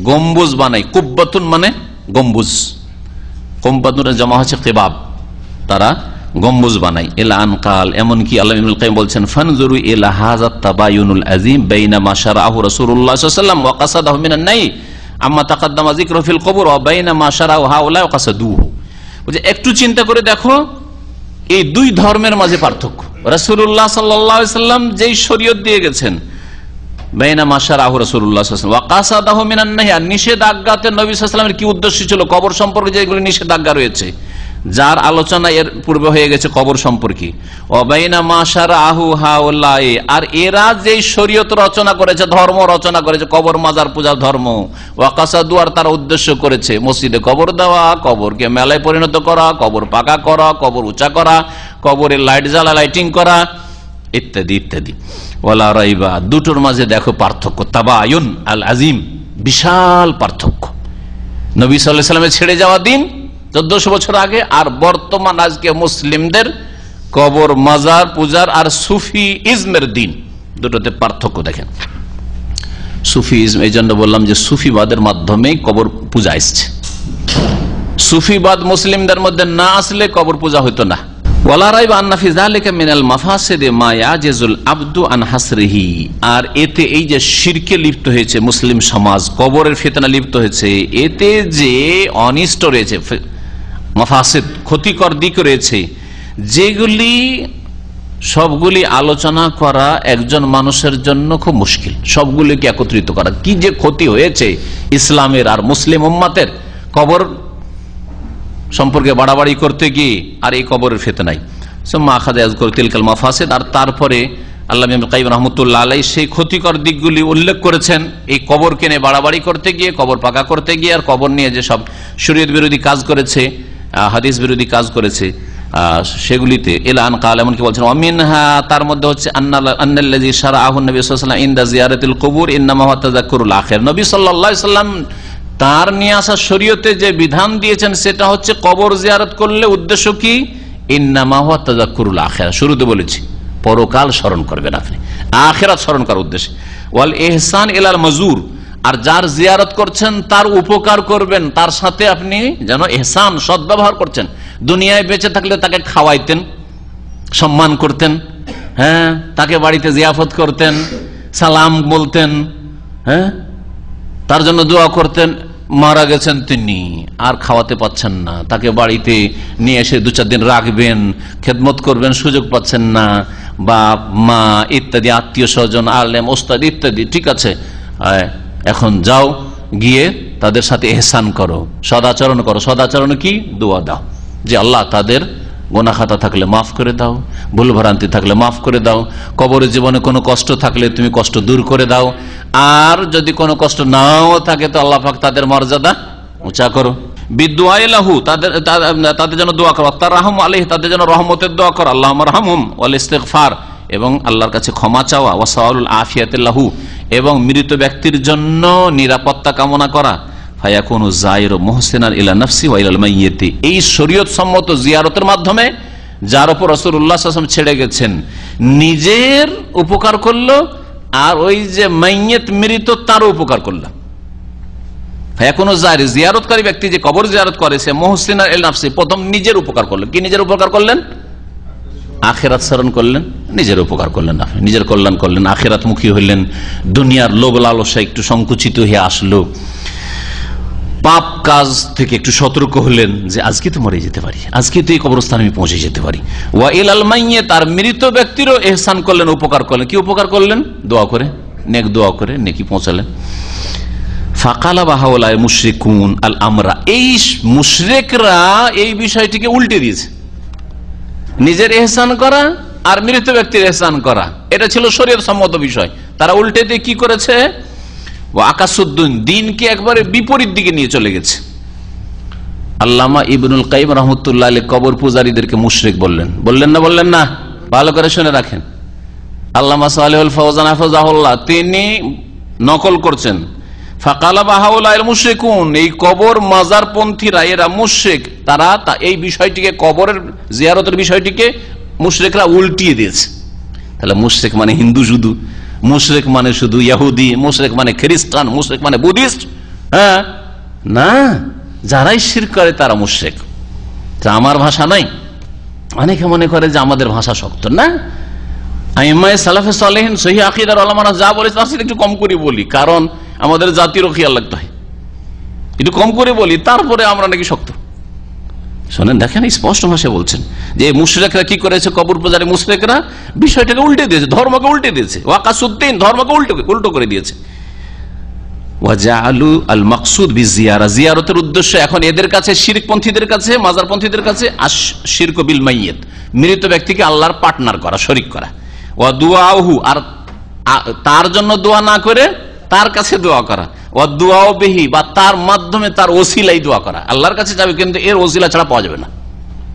গম্বুজ বানায়। কুব্বাতুন মানে গম্বুজ, কুব্বাতুনের জমা হচ্ছে কিবাব, তারা গম্বুজ বানায়। ইলা আনকাল, এমনকি আল্লাহ ইবনুল কাইয়িম বলছেন, ফানজুরু ইলা হাযাত তাবায়ুনুল আযীম বাইনা মা শারাআহু রাসূলুল্লাহ সাল্লাল্লাহু আলাইহি ওয়াসাল্লাম ওয়া কাসাদাহু মিনান নাহি আম্মা তাকাদ্দামা যিকরু ফিল কবর ওয়া বাইনা মা শারাআহু হাউলা ওয়া কাসাদুহু। বুঝে একটু চিন্তা করে দেখো এই দুই ধর্মের মাঝে পার্থক্য। রাসূলুল্লাহ সাল্লাল্লাহু আলাইহি ওয়াসাল্লাম যেই শরীয়ত দিয়ে গেছেন, বাইনা মা শারাআহু রাসূলুল্লাহ সাল্লাল্লাহু আলাইহি ওয়াসাল্লাম ওয়া কাসাদাহু মিনান নাহি, নিষেধাজ্ঞাতে নবী সাল্লাল্লাহু আলাইহি ওয়াসাল্লামের কি উদ্দেশ্য ছিল, কবর সম্পর্কে যেগুলো নিষেধাজ্ঞা রয়েছে, যার আলোচনা এর পূর্বে হয়ে গেছে কবর সম্পর্কে। ওয়াবাইনা মা শারাআহু হাউলাই, আর এরা যেই শরীয়ত রচনা করেছে, ধর্ম রচনা করেছে, কবর মাজার পূজার ধর্ম, ওয়া কাসাদু, আর তারা উদ্দেশ্য করেছে মসজিদে কবর দেওয়া, কবরকে মেলায় পরিণত করা, কবর পাকা করা, কবর উঁচা করা, কবরের লাইট জ্বালা লাইটিং করা, ইত্যাদি ইত্যাদি। ওয়ালা রাইবা, দুটোর মাঝে দেখো পার্থক্য, তাবায়ুন আল আজিম, বিশাল পার্থক্য। নবী সাল্লাল্লাহু আলাইহি ওয়াসাল্লামের ছেড়ে যাওয়া দিন 1400 বছর আগে, আর বর্তমান আজকে মুসলিমদের কবর মাজার পূজার আর সুফি ইজমের দিন, দুটোতে পার্থক্য দেখেন। সুফি ইজম, এই জন্য বললাম যে সুফিবাদের মাধ্যমেই কবর পূজা এসছে। সুফিবাদ মুসলিমদের মধ্যে না আসলে কবর পূজা হইতো না। ওয়ালা রাইবা আন্না ফি যালিকা মিনাল মাফাসিদি মা ইয়াজিজুল আবদু আন হাসরিহি, আর এতে এই যে শিরকে লিপ্ত হয়েছে মুসলিম সমাজ, কবরের ফিতনা লিপ্ত হয়েছে, এতে যে অনিষ্ট রয়েছে, মাফাসিদ ক্ষতিকর দিক রয়েছে, যেগুলি সবগুলি আলোচনা করা একজন মানুষের জন্য খুব মুশকিল। সবগুলিকে একত্রিত করা, কি যে ক্ষতি হয়েছে ইসলামের আর মুসলিম উম্মাতের কবর সম্পর্কে বাড়াবাড়ি করতে গিয়ে, আর এই কবরের ফিতনায় সুম্মা আখাযা ইয়াযকুরু তিলকাল মাফাসিদ, আর তারপরে আল্লামা ইবনে কাইয়িম রাহমাতুল্লাহ আলাইহি সেই ক্ষতিকর দিকগুলি উল্লেখ করেছেন এই কবরকে নিয়ে বাড়াবাড়ি করতে গিয়ে, কবর পাকা করতে গিয়ে, আর কবর নিয়ে যে সব শরীয়ত বিরোধী কাজ করেছে, হাদিস বিরোধী কাজ করেছে, সেগুলিতে এলান কাল, এমনকি বলছেন ওয়ামিনহা, তার মধ্যে হচ্ছে আন্নাল্লাযী শারাআহু নবী সাল্লাল্লাহু আলাইহি ওয়াসাল্লাম ইনদা জিয়ারাতিল কুবুর ইন্নামা হুয়া তাযাক্কুরুল আখির, নবী সাল্লাল্লাহু আলাইহি ওয়াসাল্লাম তার নিয়ে আসা শরীয়তে যে বিধান দিয়েছেন সেটা হচ্ছে কবর জিয়ারত করলে উদ্দেশ্য কি, ইন্নামা হুয়া তাযাক্কুরুল আখিরা, শুরুতে বলেছি পরকাল স্মরণ করবেন আপনি, আখিরাত স্মরণ করার উদ্দেশ্যে। ওয়াল ইহসান ইলাল মাজুর, আর যার জিয়ারত করছেন তার উপকার করবেন, তার সাথে আপনি যেন ইহসান সদ্ব্যবহার করছেন। দুনিয়ায় বেঁচে থাকলে তাকে খাওয়াইতেন, সম্মান করতেন, হ্যাঁ তাকে বাড়িতে জিয়াফত করতেন, সালাম বলতেন, হ্যাঁ তার জন্য দোয়া করতেন। মারা গেছেন তিনি, আর খাওয়াতে পাচ্ছেন না, তাকে বাড়িতে নিয়ে এসে 2-4 দিন রাখবেন, খেদমত করবেন, সুযোগ পাচ্ছেন না, বাপ মা ইত্যাদি আত্মীয় স্বজন আলেম ওস্তাদ ইত্যাদি, ঠিক আছে এখন যাও গিয়ে তাদের সাথে এহসান করো, সদাচরণ করো। সদাচরণ কি? দোয়া দাও যে আল্লাহ তাদের গোনা খাতা থাকলে মাফ করে দাও, ভুল ভ্রান্তি থাকলে মাফ করে দাও, কবরে জীবনে কোনো কষ্ট থাকলে তুমি কষ্ট দূর করে দাও, আর যদি কোনো কষ্ট নাও থাকে তো আল্লাহ পাক তাদের মর্যাদা উঁচা করো। বিদুআই লাহু, তাদের জন্য দোয়া করো, তার রাহম আলাইহি, তাদের জন্য রহমতের দোয়া করো, আল্লাহুম্মা রহমহুম, ওয়াল ইস্তিগফার, এবং আল্লাহর কাছে ক্ষমা চাওয়া, ওয়া সাওয়ালুল আফিয়াতিল লাহু, এবং মৃত ব্যক্তির জন্য নিরাপত্তা কামনা করা। ফায়াকুনু যায়িরু মুহসিনান ইলা নাফসি ওয়া ইলাল মাইয়িতি, এই শরীয়ত সম্মত জিয়ারতের মাধ্যমে যার উপর রাসূলুল্লাহ সাল্লাল্লাহু আলাইহি ওয়াসাল্লাম ছেড়ে গেছেন, নিজের উপকার করলো আর ওই যে মাইয়িত মৃত তারও উপকার করলো। ফায়াকুনু যায়ির, জিয়ারতকারী ব্যক্তি যে কবর জিয়ারত করে সে মুহসিনান ইলা নাফসি, প্রথম নিজের উপকার করলো। কি নিজের উপকার করলেন? আখিরাত স্মরণ করলেন, নিজের উপকার করলেন, আপনি নিজের কল্যাণ করলেন, আখিরাত মুখী হইলেন, দুনিয়ার লোভ লালসা একটু সংকুচিত হয়ে আসলো, পাপ কাজ থেকে একটু সতর্ক হলেন যে আজকে তো মরে যেতে পারি, আজকে তো এই কবরস্থানে আমি পৌঁছে যেতে পারি। ওয়া ইলাল মাইয়িত, তার মৃত ব্যক্তিরও ইহসান করলেন, উপকার করলেন। কি উপকার করলেন? দোয়া করে, নেক দোয়া করে নেকি পৌঁছালেন। ফাকালা বাহাউলাই মুশরিকুন আল আমরা, এই মুশরিকরা এই বিষয়টিকে উল্টে দিয়েছে। নিজের ইহসান করা আর মৃত ব্যক্তির ইহসান করা, এটা ছিল শরীয়ত সম্মত বিষয়। তারা উল্টে দিয়ে কি করেছে? আকাশুদ্দিন, দিনকে একবারে বিপরীত দিকে নিয়ে চলে গেছে। আল্লামা ইবনুল কাইয়িম রাহমাতুল্লাহ আলাইহি কবর পূজারীদেরকে মুশরিক বললেন। বললেন না? বললেন না? ভালো করে শুনে রাখেন। আল্লামা সালেহুল ফওজান হাফিজাহুল্লাহ তিনি নকল করছেন, ফাকালা বাহাউলাইল মুশরিকুন, এই কবর মাজার পন্থীরা এরা মুশরিক, তারা এই বিষয়টিকে, কবরের জিয়ারতের বিষয়টিকে মুশরিকরা উল্টিয়ে দিয়েছে। তাহলে মুশরিক মানে হিন্দু শুধু, মুশরিক মানে শুধু ইহুদি, মুশরিক মানে খ্রিস্টান, মুশরিক মানে বুদ্ধিস্ট? হ্যাঁ, না, যারাই শিরক করে তারা মুশরিক। আমার ভাষা নাই, অনেকে মনে করে যে আমাদের ভাষা শক্ত। না, আইম্মায়ে সালাফে সালেহিন সহিহ আকীদার উলামারা যা বলেছে তার সাথে একটু কম করে বলি, কারণ আমাদের জাতিরও খেয়াল রাখতে হয়, একটু কম করে বলি, তারপরে আমরা নাকি শক্ত। শোনেন, দেখেন, স্পষ্ট ভাষায় বলছেন যে মুশরিকরা কি করেছে, কবর পূজারী মুশরিকরা বিষয়টাকে উল্টে দিয়েছে, ধর্মকে উল্টে দিয়েছে। ওয়াকাসুদ্দিন, ধর্মকে উল্টো করে দিয়েছে। ওয়াজাআলু আল মাকসুদ বিজিয়ারা, জিয়ারতের উদ্দেশ্য এখন এদের কাছে, শিরকপন্থীদের কাছে, মাজারপন্থীদের কাছে আশ-শিরকু বিল মাইয়িত, মৃত ব্যক্তিকে আল্লাহর পার্টনার করা, শরীক করা। ওয়া দুআহু, আর তার জন্য দোয়া না করে তার কাছে দোয়া করা। ওয়া দুআউ বিহি, বা তার মাধ্যমে, তার ওসিলাই দোয়া করা। আল্লাহর কাছে যাবে কিন্তু এর ওসিলা ছাড়া পাওয়া যাবে না,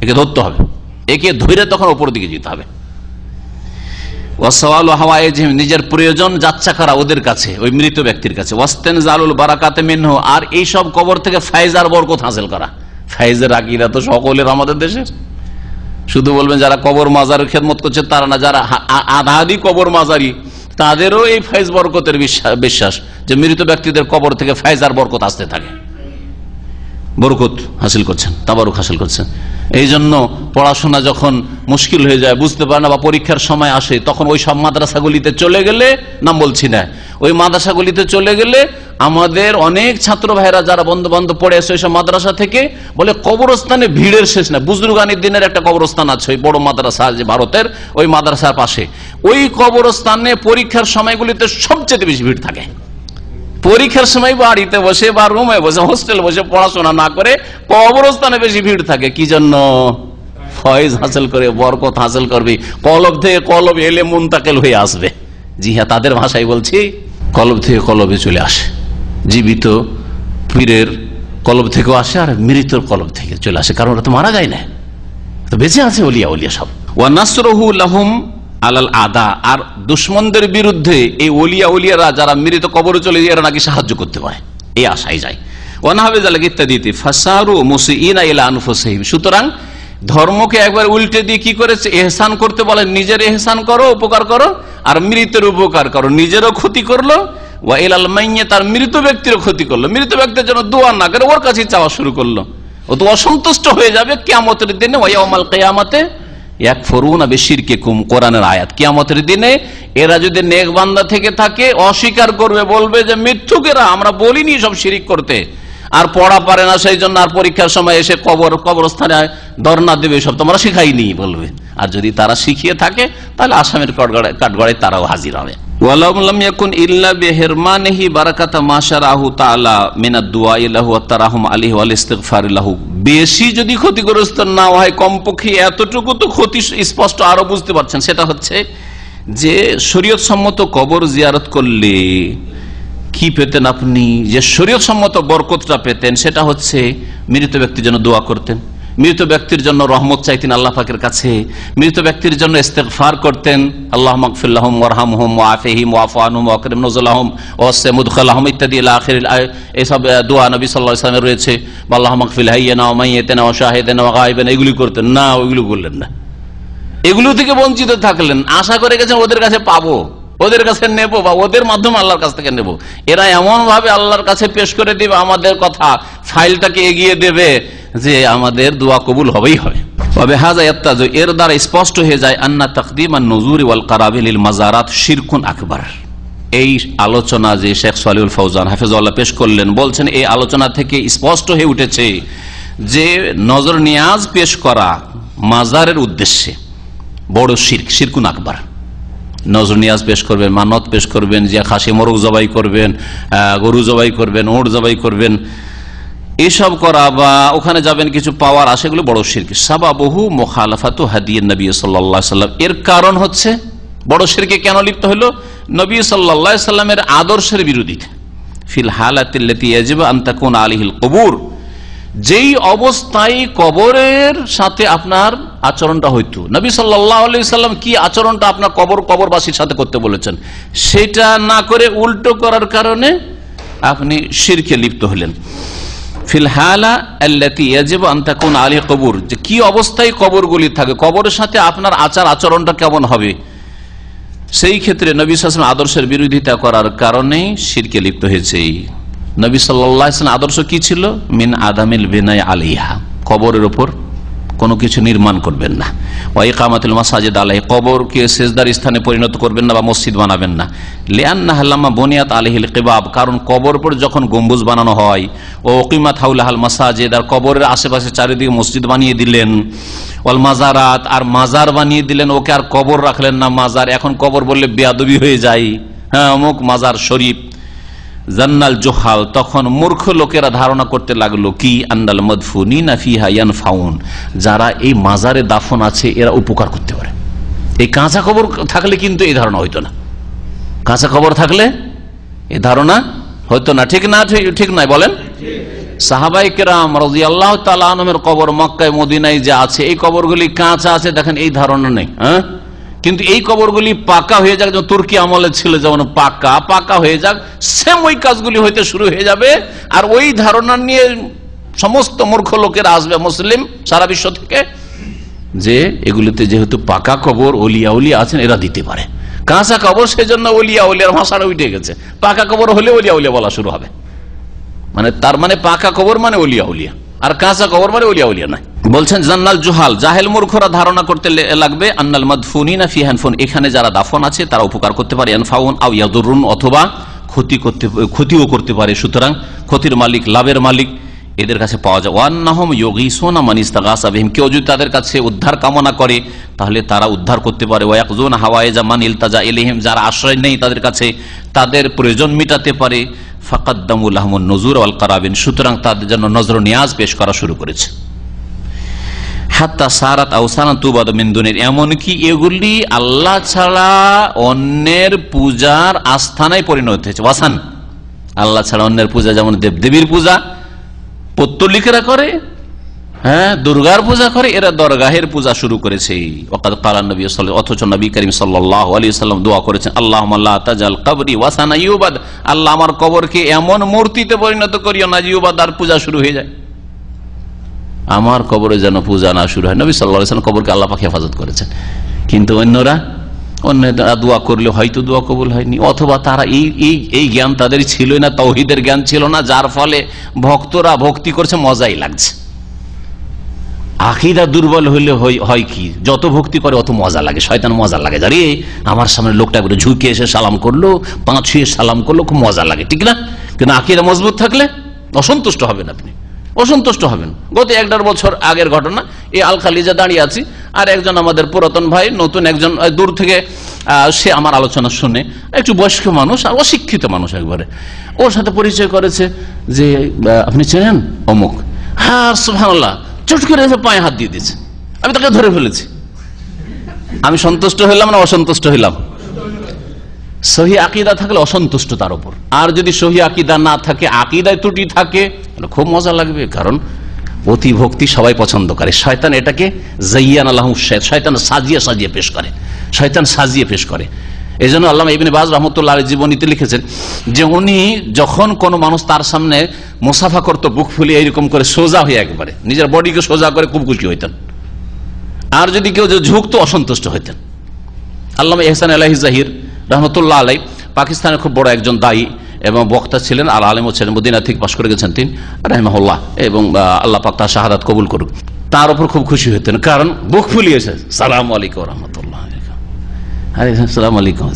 একে ধরতে হবে, একে ধরে তখন উপর দিকে যেতে হবে। ওয়াসওয়ালু হাওয়াইজিহিম, নিজের প্রয়োজন যাচ্ছা করা ওদের কাছে, ওই মৃত ব্যক্তির কাছে। ওয়াস্তেনজালুল বারাকাতে মিনহু, আর এই সব কবর থেকে ফায়জ আর বরকত হাসিল করা। ফায়জের আকীদা তো সকলের আমাদের দেশের, শুধু বলবেন যারা কবর মাজারের খেদমত করছে তারা না, যারা আধাদি কবর মাজারি তাদেরও এই ফায়জ বরকতের বিশ্বাস যে মৃত ব্যক্তিদের কবর থেকে ফায়জ আর বরকত আসতে থাকে, বরকত হাসিল করছেন, তাবারুক হাসিল করছেন। এই জন্য পড়াশোনা যখন মুশকিল হয়ে যায়, বুঝতে পারে না, বা পরীক্ষার সময় আসে, তখন ওই সব মাদ্রাসাগুলিতে চলে গেলে, নাম বলছি না, ওই মাদ্রাসাগুলিতে চলে গেলে আমাদের অনেক ছাত্র ভাইরা যারা বন্ধু বান্ধব পড়ে আসে ওই সব মাদ্রাসা থেকে, বলে কবরস্থানে ভিড়ের শেষ না। বুজরুগানির দিনের একটা কবরস্থান আছে, ওই বড় মাদ্রাসা যে ভারতের, ওই মাদ্রাসার পাশে, ওই কবরস্থানে পরীক্ষার সময়গুলিতে সবচেয়ে বেশি ভিড় থাকে। পরীক্ষার সময় বাড়িতে বসে বা রুমে বসে, হোস্টেলে বসে পড়াশোনা না করে কবরস্থানে বেশি ভিড় থাকে। কি জন্য? ফয়েজ হাসিল করে, বরকত হাসিল করবে, কলব থেকে কলব এলে মুনতাকিল হয়ে আসবে। জি হ্যাঁ, তাদের ভাষায় বলছি, কলব থেকে কলবে চলে আসে। জীবিত পীরের কলব থেকেও আসে, আর মৃতর কলব থেকে চলে আসে, কারণ ওরা তো মারা যায় না, তো বেঁচে আছে ওলিয়া উলিয়া সব। ওয়া নাসরুহু লাহুম আলাল আদা, আর দুশ্মনদের বিরুদ্ধে এই ওলিয়া উলিয়ারা যারা মৃত কবরে চলে যায়, এরা নাকি সাহায্য করতে পারে, এই আশায় যায়। ওয়ানাহাবে জালাক ইত্যাদিতে ফাসারু মুসিইনা ইলা আনফুসিহিম, সুতরাং ধর্মকে একবার উল্টে দিয়ে কি করেছে, এহসান করতে বলে, নিজের এহসান করো, উপকার করো, আর মৃতের উপকার করো, নিজেরও ক্ষতি করলো। ওয়া ইলাল মাইয়িত, তার মৃত ব্যক্তিরও ক্ষতি করলো, মৃত ব্যক্তির জন্য দোয়া না করে ওর কাছে চাওয়া শুরু করলো, ও তো অসন্তুষ্ট হয়ে যাবে কিয়ামতের দিনে। ওয়া ইয়াউমাল কিয়ামাতে ইয়াকফুরুনা বিশিরকিকুম, কোরআনের আয়াত। কিয়ামতের দিনে এরা যদি নেক বান্দা থেকে থাকে, অস্বীকার করবে, বলবে যে মিথ্যুকেরা, আমরা বলিনি সব শিরিক করতে, আর পড়া পারে না সেই জন্য, আর পরীক্ষার সময় এসে কবরস্থানে ধর্ণা দেবে, সব তোমরা শিখাইনি বলবে। আর যদি তারা শিখিয়ে থাকে তাহলে আসামের কাঠগড়ায় তারাও হাজির হবে। ওয়ালাম লাম ইয়াকুন ইল্লা বিহিরমানিহি বারাকাতা মা শারাহু তাআলা মিনাদ দুআ ইলাহু ওয়াত তারাহুম আলাইহি ওয়াল ইস্তিগফার লাহু। বেশি যদি ক্ষতিগ্রস্ত না হয়, কমপক্ষে এতটুকু তো ক্ষতি স্পষ্ট আরো বুঝতে পারছেন, সেটা হচ্ছে যে শরীয়ত সম্মত কবর জিয়ারত করলে কি পেতেন আপনি, যে শরীয়ত সম্মত বরকতটা পেতেন, সেটা হচ্ছে মৃত ব্যক্তির জন্য দোয়া করতেন, মৃত ব্যক্তির জন্য রহমত চাইতেন আল্লাহ পাকের কাছে, মৃত ব্যক্তির জন্য ইস্তেগফার করতেন, আল্লাহ মাগফির লাহুম ওয়ারহামহুম ওয়াআফিহিম ওয়াফু আনহুম ওয়াকরিম নুজুলাহুম ওয়াসি মুদখালাহুম ইত্যাদি ইলা আখিরিল এইসব দোয়া নবী সাল্লাল্লাহু আলাইহি ওয়াসাল্লামের রয়েছে। আল্লাহ মাগফির হাইয়িনা ওয়া মাইয়িতিনা ওয়া শাহিদিনা ওয়া গায়িবিনা, এগুলি করতেন না, ওইগুলো করলেন না, এগুলো থেকে বঞ্চিত থাকলেন। আশা করে গেছেন ওদের কাছে পাবো, ওদের কাছে নেবো, বা ওদের মাধ্যমে আল্লাহর কাছ থেকে নেবো। এরা এমন ভাবে আল্লাহর কাছে পেশ করে দিবে আমাদের কথা, ফাইলটাকে এগিয়ে দেবে যে আমাদের দোয়া কবুল হবেই হবে। এর দ্বারা স্পষ্ট হয়ে যায় আন্না তাকদিম আন-নুজুরি ওয়াল কারাবিল লিল মাজারাত শিরকুন আকবার। এই আলোচনা যে শেখ সালিহুল ফৌজান হাফিজাহুল্লাহ পেশ করলেন, বলছেন এই আলোচনা থেকে স্পষ্ট হয়ে উঠেছে যে নজর নিয়াজ পেশ করা মাজারের উদ্দেশ্যে বড় শিরক, শিরকুন আকবার। নজর নিয়াজ পেশ করবেন, মানত পেশ করবেন, যে খাসি মোরগ জবাই করবেন, গরু জবাই করবেন, ওট জবাই করবেন, এসব করা বা ওখানে যাবেন কিছু পাওয়ার আশা, এগুলো বড় শিরক। সাবাবহু মুখালাফাতু হাদিয়্যিন নবী সাল্লাল্লাহু আলাইহি ওয়াসাল্লাম। এর কারণ হচ্ছে বড় শিরকে কেন লিপ্ত হলো? নবী সাল্লাল্লাহু আলাইহি ওয়াসাল্লামের আদর্শের বিরোধিতা। ফিল হালাতিল্লাতী ইয়াজিবু আন তাকুনা আলাইহিল কুবুর, যেই অবস্থায় কবরের সাথে আপনার আচরণটা হইতো, নবী সাল্লাল্লাহু আলাইহি ওয়াসাল্লাম কি আচরণটা আপনার কবরবাসীর সাথে করতে বলেছেন, সেটা না করে উল্টো করার কারণে আপনি শিরকে লিপ্ত হলেন। ফিল হালা আল্লাতী ইয়াজিবু আন তাকুনা আলাইহি কুবুর, যে কি অবস্থায় কবরগুলি থাকে, কবরের সাথে আপনার আচরণটা কেমন হবে, সেই ক্ষেত্রে নবী সাল্লাল্লাহু আলাইহি ওয়াসাল্লাম আদর্শের বিরোধিতা করার কারণে শিরকে লিপ্ত হয়েছে। নবী সাল্লাল্লাহু আলাইহি ওয়াসাল্লাম আদর্শ কি ছিল? মিন আদামিল বিনাই আলাইহা, কবরের উপর কোনো কিছু নির্মাণ করবেন না। ওয়া ইকামাতুল মাসাজিদ আলাইহি, কবরকে সিজদার স্থানে পরিণত করবেন না বা মসজিদ বানাবেন না। লিআন্নাহা লাম্মা বুনিয়াত আলাইহিল কিবাব, কারণ কবর উপর যখন গম্বুজ বানানো হয়, ও উকিমাত হাওলাহাল মাসাজিদ, আর কবরের আশেপাশে চারিদিকে মসজিদ বানিয়ে দিলেন, ওয়াল মাজারাত, আর মাজার বানিয়ে দিলেন, ওকে আর কবর রাখলেন না মাজার। এখন কবর বললে বেয়াদবি হয়ে যায়, হ্যাঁ অমুক মাজার শরীফ। জান্নাল জোহাল, তখন মূর্খ লোকেরা ধারণা করতে লাগলো কি, আন্নাল মাদফুনিনা ফিহা ইয়ানফাউন, যারা এই মাজারে দাফন আছে এরা উপকার করতে পারে। এই কাঁচা কবর থাকলে কিন্তু এই ধারণা হইতো না, কাঁচা কবর থাকলে এই ধারণা হইতো না। ঠিক না? ঠিক নাই বলেন? সাহাবায়ে কেরাম রাদিয়াল্লাহু তাআলা আনহুমের কবর মক্কায় মদিনায় যে আছে, এই কবরগুলি কাঁচা আছে, দেখেন এই ধারণা নেই। হ্যাঁ, কিন্তু এই কবরগুলি পাকা হয়ে যাক, যেমন তুর্কি আমলে ছিল, যেমন পাকা হয়ে যাক, সেম ওই কাজগুলি হইতে শুরু হয়ে যাবে। আর ওই ধারণা নিয়ে সমস্ত মূর্খ লোকেরা আসবে মুসলিম সারা বিশ্ব থেকে, যে এগুলিতে যেহেতু পাকা কবর, ওলিয়া উলিয়া আছেন, এরা দিতে পারে। কাঁচা কবর সেই জন্য ওলিয়া উলিয়ার ভাষাটা উঠে গেছে, পাকা কবর হলে ওলিয়া উলিয়া বলা শুরু হবে। মানে তার মানে পাকা কবর মানে ওলিয়া উলিয়া, আর কাঁচা কবর মানে ওলিয়া উলিয়া নাই। বলছেন জান্নাল জুহাল, জাহেল মূর্খরা ধারণা করতে লাগবে আন্নাল মাদফুনিনা ফি হানফুন, এখানে যারা দাফন আছে তারা উপকার করতে পারে, ইয়ানফাউন আও ইয়াদুরুন, অথবা ক্ষতিও করতে পারে। সুতরাং ক্ষতির মালিক, লাভের মালিক এদের কাছে পাওয়া যায়। ওয়ান্নাহুম ইউগীসুনা মান ইসতাগাসা বিহিম, কেউ যদি তাদের কাছে উদ্ধার কামনা করে তাহলে তারা উদ্ধার করতে পারে। ওয়ায়াকযুনা হাওয়ায়েজা মান ইলতাজা ইলাইহিম, যারা আশ্রয় নেই তাদের কাছে তাদের প্রয়োজন মিটাতে পারে। ফাকাদ্দামু লাহুমুন নুজুর ওয়াল কারাবিন, সুতরাং তাদের জন্য নজর নিয়াজ পেশ করা শুরু করেছে। হাত্তা সারাত আওসানান তুবাদ মিন দুনির, এমনকি এগুলি আল্লাহ ছাড়া অন্যের পূজার আস্থানায় পরিণত হয়েছে। ওয়াসান, আল্লাহ ছাড়া অন্যের পূজা, যেমন দেবদেবীর পূজা পৌত্তলিকেরা করে, হ্যাঁ দুর্গার পূজা করে, এরা দরগাহের পূজা শুরু করেছে। ওয়াকাদ ক্বালা নবী সাল্লাল্লাহু আলাইহি ওয়াসাল্লাম, অথচ নবী করিম সাল্লাল্লাহু আলাইহি ওয়াসাল্লাম দোয়া করেছেন, আল্লাহুম্মা লা তাজাল কবরি ওয়াসানা ইউবাদ, আল্লাহ আমার কবরকে এমন মূর্তিতে পরিণত করিও না ইউবাদ, আর পূজা শুরু হয়ে যায়, আমার কবরে যেন পূজা না শুরু হয়। নবী সাল্লাল্লাহু আলাইহি ওয়াসাল্লাম কবরকে আল্লাহ পাক হেফাজত করেছেন, কিন্তু অন্যরা দোয়া করলে হয়তো দোয়া কবুল হয়নি, অথবা তারা এই জ্ঞান তাদের ছিলই না, তাওহীদের জ্ঞান ছিল না, যার ফলে ভক্তরা ভক্তি করছে, মজাই লাগছে। আকীদা দুর্বল হইলে হয় কি, যত ভক্তি করে অত মজা লাগে, শয়তান মজা লাগে, আরে আমার সামনে লোকটা করে ঝুঁকে এসে সালাম করলো, পা ছুঁয়ে সালাম করলো, খুব মজা লাগে, ঠিক না? কিন্তু আকীদা মজবুত থাকলে অসন্তুষ্ট হবেন, আপনি অসন্তুষ্ট হবেন। গত 1.5 বছর আগের ঘটনা, এই আল খালিজা দাঁড়িয়ে আছি, আর একজন আমাদের পুরাতন ভাই, নতুন একজন দূর থেকে সে আমার আলোচনা শুনে, একটু বয়স্ক মানুষ আর অশিক্ষিত মানুষ, একবারে ওর সাথে পরিচয় করেছে যে আপনি চেনেন অমুক, হ্যাঁ সুবহানাল্লাহ, চট করে পায়ে হাত দিয়ে দিয়েছে, আমি তাকে ধরে ফেলেছি। আমি সন্তুষ্ট হইলাম না অসন্তুষ্ট হইলাম? সহি আকীদা থাকলে অসন্তুষ্ট তার উপর, আর যদি সহি আকীদা না থাকে, আকীদায় ত্রুটি থাকে, খুব মজা লাগবে। কারণ অতি ভক্তি সবাই পছন্দ করে, শয়তান এটাকে জাইয়ান আল্লাহু শয়তান সাজিয়ে সাজিয়ে পেশ করে, শয়তান সাজিয়ে পেশ করে। এই জন্য আল্লামা ইবনে বাজ রাহমাতুল্লাহ আলাইহি জীবনীতে লিখেছেন যে উনি যখন কোন মানুষ তার সামনে মুসাফা করতো, বুক ফুলিয়ে এইরকম করে সোজা হয়ে একবারে নিজের বডিকে সোজা করে খুব খুশি হইতেন, আর যদি কেউ ঝুঁকতো অসন্তুষ্ট হইতেন। আল্লামা ইহসান আলাইহি জাহির রহমতুল্লাহ আলাই পাকিস্তানের খুব বড় একজন দায়ী এবং বক্তা ছিলেন, আর আলেমও ছিলেন, মদিনা থেকে পাশ করে গেছেন তিনি রাহিমাহুল্লাহ, এবং আল্লাহ পাক তার শাহাদাত কবুল করুক। তার উপর খুব খুশি হতেন, কারণ বুক ফুলিয়েছে, সালাম আলাইকুম রহমতুল্লাহ, সালাম আলাইকুম,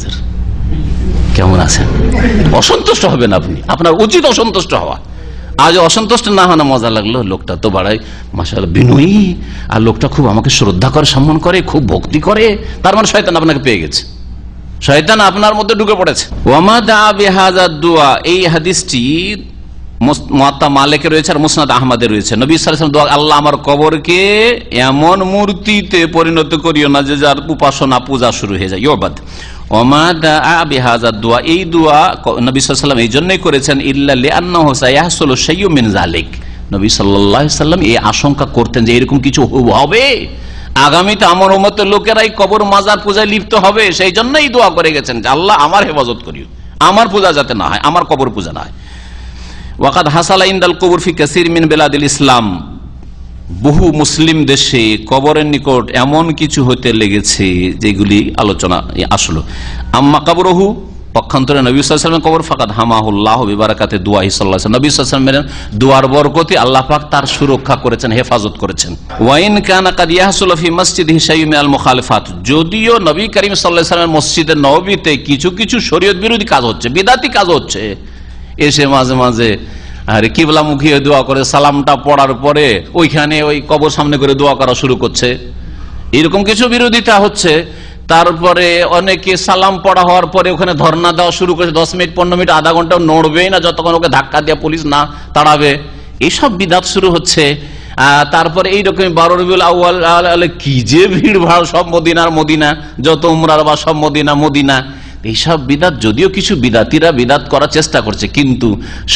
কেমন আছেন? অসন্তুষ্ট হবেন আপনি, আপনার উচিত অসন্তুষ্ট হওয়া। আজ অসন্তুষ্ট না হওয়া মজা লাগলো, লোকটা তো বাড়াই মাশাআল্লাহ বিনয়ী, আর লোকটা খুব আমাকে শ্রদ্ধা করে, সম্মান করে, খুব ভক্তি করে, তার মানে শয়তান আপনাকে পেয়ে গেছে, শয়তান আপনার মধ্যে ঢুকে পড়েছে। ওয়ামা দা বিহাযা দুআ, এই হাদিসটি মুয়াত্তা মালিকে রয়েছে আর মুসনাদ আহমদে রয়েছে। নবী সাল্লাল্লাহু আলাইহি ওয়াসাল্লাম দোয়া, আল্লাহ আমার কবরকে এমন মূর্তিতে পরিণত করিও না যে যার উপাসনা পূজা শুরু হয়ে যায়, ইবাদ। ওয়ামা দা বিহাযা দুআ, এই দোয়া নবী সাল্লাল্লাহু আলাইহি ওয়াসাল্লাম এই জন্যই করেছেন, ইল্লা লিআন্নাহু সায়াহসুলু শাইয়্যুম মিন যালিক, নবী সাল্লাল্লাহু আলাইহি ওয়াসাল্লাম এই আশঙ্কা করতেন যে এরকম কিছু হবে আগামীতে, আমার উম্মতের লোকেরাই কবর মাজার পূজায় লিপ্ত হবে, সেই জন্যই দোয়া করে গেছেন যে আল্লাহ আমার হেফাজত করিও, আমার পূজা যাতে না হয়, আমার কবর পূজা না হয়। ওয়াকাদ হাসালা ইনদাল কবর ফি কাসীর মিন বিলাদিল ইসলাম, বহু মুসলিম দেশে কবরের নিকট এমন কিছু হতে লেগেছে যেগুলি আলোচনা আসলো। আম্মা কবরহু, পক্ষান্তরে নবী সাল্লাল্লাহু আলাইহি ওয়াসাল্লাম কবর, ফাকাদ হামাহুল্লাহ বিবারাকাতি দুআহি সাল্লাল্লাহু আলাইহি ওয়াসাল্লাম, নবী সাল্লাল্লাহু আলাইহি ওয়াসাল্লামের দুআর বরকতে আল্লাহ পাক তার সুরক্ষা করেছেন, হেফাজত করেছেন। ওয়াইন কানা কাদ ইয়াহসুলু ফি মসজিদিহি শাইউম মিনাল মুখালিফাত, যদিও নবী করিম সাল্লাল্লাহু আলাইহি ওয়াসাল্লামের মসজিদে নববীতে কিছু কিছু শরীয়ত বিরোধী কাজ হচ্ছে, বিদাতি কাজ হচ্ছে, এসে মাঝে মাঝে আরে কিবলামুখী দোয়া করে, সালামটা পড়ার পরে ওইখানে ওই কবর সামনে করে দোয়া করা শুরু করছে, এরকম কিছু বিরোধিতা হচ্ছে। তারপরে অনেকে সালাম পড়া হওয়ার পরে ওখানে ধর্ণা দেওয়া শুরু করেছে, 10 মিনিট 15 মিনিট আধা ঘন্টা নড়বেই না যতক্ষণ ওকে ধাক্কা দিয়ে পুলিশ না তাড়াবে, এইসব বিদাত শুরু হচ্ছে। তারপরে এইরকম 12 রবিউল আউয়াল কি যে ভিড় ভাড়, সব মদিনা, যত উমরার বা সব মদিনা, এইসব বিদাত, যদিও কিছু বিদাতিরা বিদাত করার চেষ্টা করছে, কিন্তু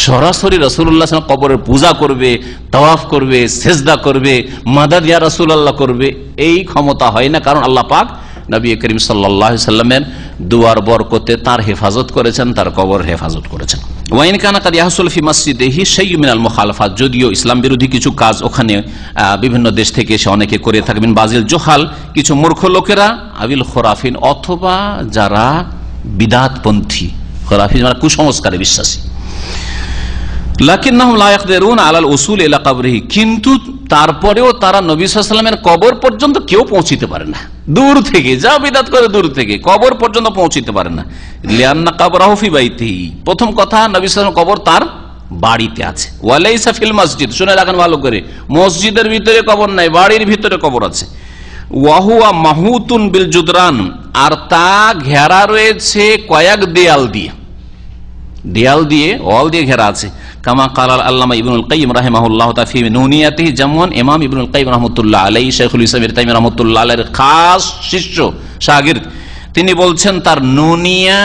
সরাসরি রাসূলুল্লাহ সাল্লাল্লাহু আলাইহি ওয়াসাল্লাম কবরের পূজা করবে, তাওয়াফ করবে, সেজদা করবে, মাদাদ ইয়া রাসূলুল্লাহ করবে, এই ক্ষমতা হয় না। কারণ আল্লাহ পাক নবী করিম সাল্লাল্লাহু আলাইহি ওয়াসাল্লামের দুআর বরকতে তার হেফাজত করেছেন, তার কবর হেফাজত করেছেন। ওয়াইন কানা কাদ ইয়াহসুল ফি মসজিদিহি শাইউম মিনাল মুখালাফাত, যদিও ইসলাম বিরোধী কিছু কাজ ওখানে বিভিন্ন দেশ থেকে এসে অনেকে করে থাকবেন, বাজিল জোহাল, কিছু মূর্খ লোকেরা, আবিল খোরাফিন, অথবা যারা বিদাতপন্থী, খোরাফি মানে কুসংস্কারে বিশ্বাসী, লাকিন্নাহুম লা ইয়াকদিরুন আলাল উসুল ইলা কবরিহি, কিন্তু তারপরেও তারা নবী সাল্লাল্লাহু আলাইহি ওয়াসাল্লামের কবর পর্যন্ত কেউ পৌঁছিতে পারে না, দূর থেকে যা বিদাত করে দূর থেকে কবর পর্যন্ত পৌঁছিতে পারে না। লিআন্না কবরাহু ফি বাইতিহি, প্রথম কথা নবী সাল্লাল্লাহু আলাইহি ওয়াসাল্লামের কবর তার বাড়িতে আছে, ওয়ালাইসা ফিল মসজিদ, শুনে রাখেন ভালো করে, মসজিদের ভিতরে কবর নাই, বাড়ির ভিতরে কবর আছে। ওয়াহুয়া মাহুতুন বিল জুদরান, আর তা ঘেরা রয়েছে কয়েক দেয়াল দিয়ে ওয়াল দিয়ে ঘেরা আছে। কামা কালাল আল্লামা ইবনুল কাইয়িম রাহিমাহুল্লাহু তাআলা ফি নুনিয়াতিহি, যেমন ইমাম ইবনুল কাইয়িম রাহমাতুল্লাহ আলাইহি, শাইখুল ইসলাম ইবনে তাইমিয়া রাহমাতুল্লাহ আলাইহির খাস শিষ্য শাগির্দ, তিনি বলছেন তার নুনিয়া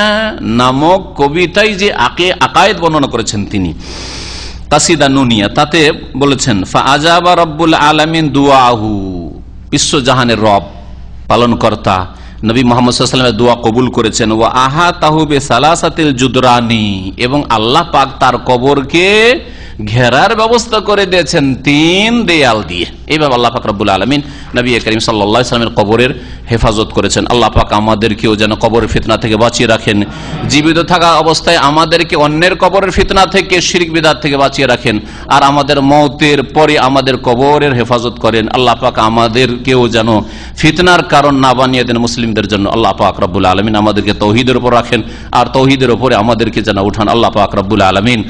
নামক কবিতায় যে আকায়েদ বর্ণনা করেছেন তিনি, কাসিদা নুনিয়া, তাতে বলেছেন ফা আজাবা রাব্বুল আলামিন দুআহু, বিশ্বজাহানের রব পালনকর্তা নবী মুহাম্মদ সাল্লাল্লাহু আলাইহি ওয়াসাল্লামের দোয়া কবুল করেছেন। ওয়া আহাতাহু বিসালাসাতিল জুদরানি, এবং আল্লাহ পাক তার কবরকে ঘেরার ব্যবস্থা করে দিয়েছেন 3 দেয়াল দিয়ে। এইভাবে আল্লাহ পাক রব্বুল আলামিন নবী করিম সাল্লাল্লাহু আলাইহি ওয়াসাল্লামের কবরের হেফাজত করেছেন। আল্লাহ পাক আমাদেরকেও যেন কবরের ফিতনা থেকে বাঁচিয়ে রাখেন, জীবিত থাকা অবস্থায় আমাদেরকে অন্যের কবরের ফিতনা থেকে, শিরক বিদআত থেকে বাঁচিয়ে রাখেন, আর আমাদের মওতের পরে আমাদের কবরের হেফাজত করেন। আল্লাহ পাক আমাদেরকেও যেন ফিতনার কারণ না বানিয়ে দেন মুসলিমদের জন্য। আল্লাহ পাক রব্বুল আলামিন আমাদেরকে তৌহিদের উপর রাখেন, আর তৌহিদের উপরে আমাদেরকে যেন উঠান। আল্লাহ পাক রব্বুল আলামিন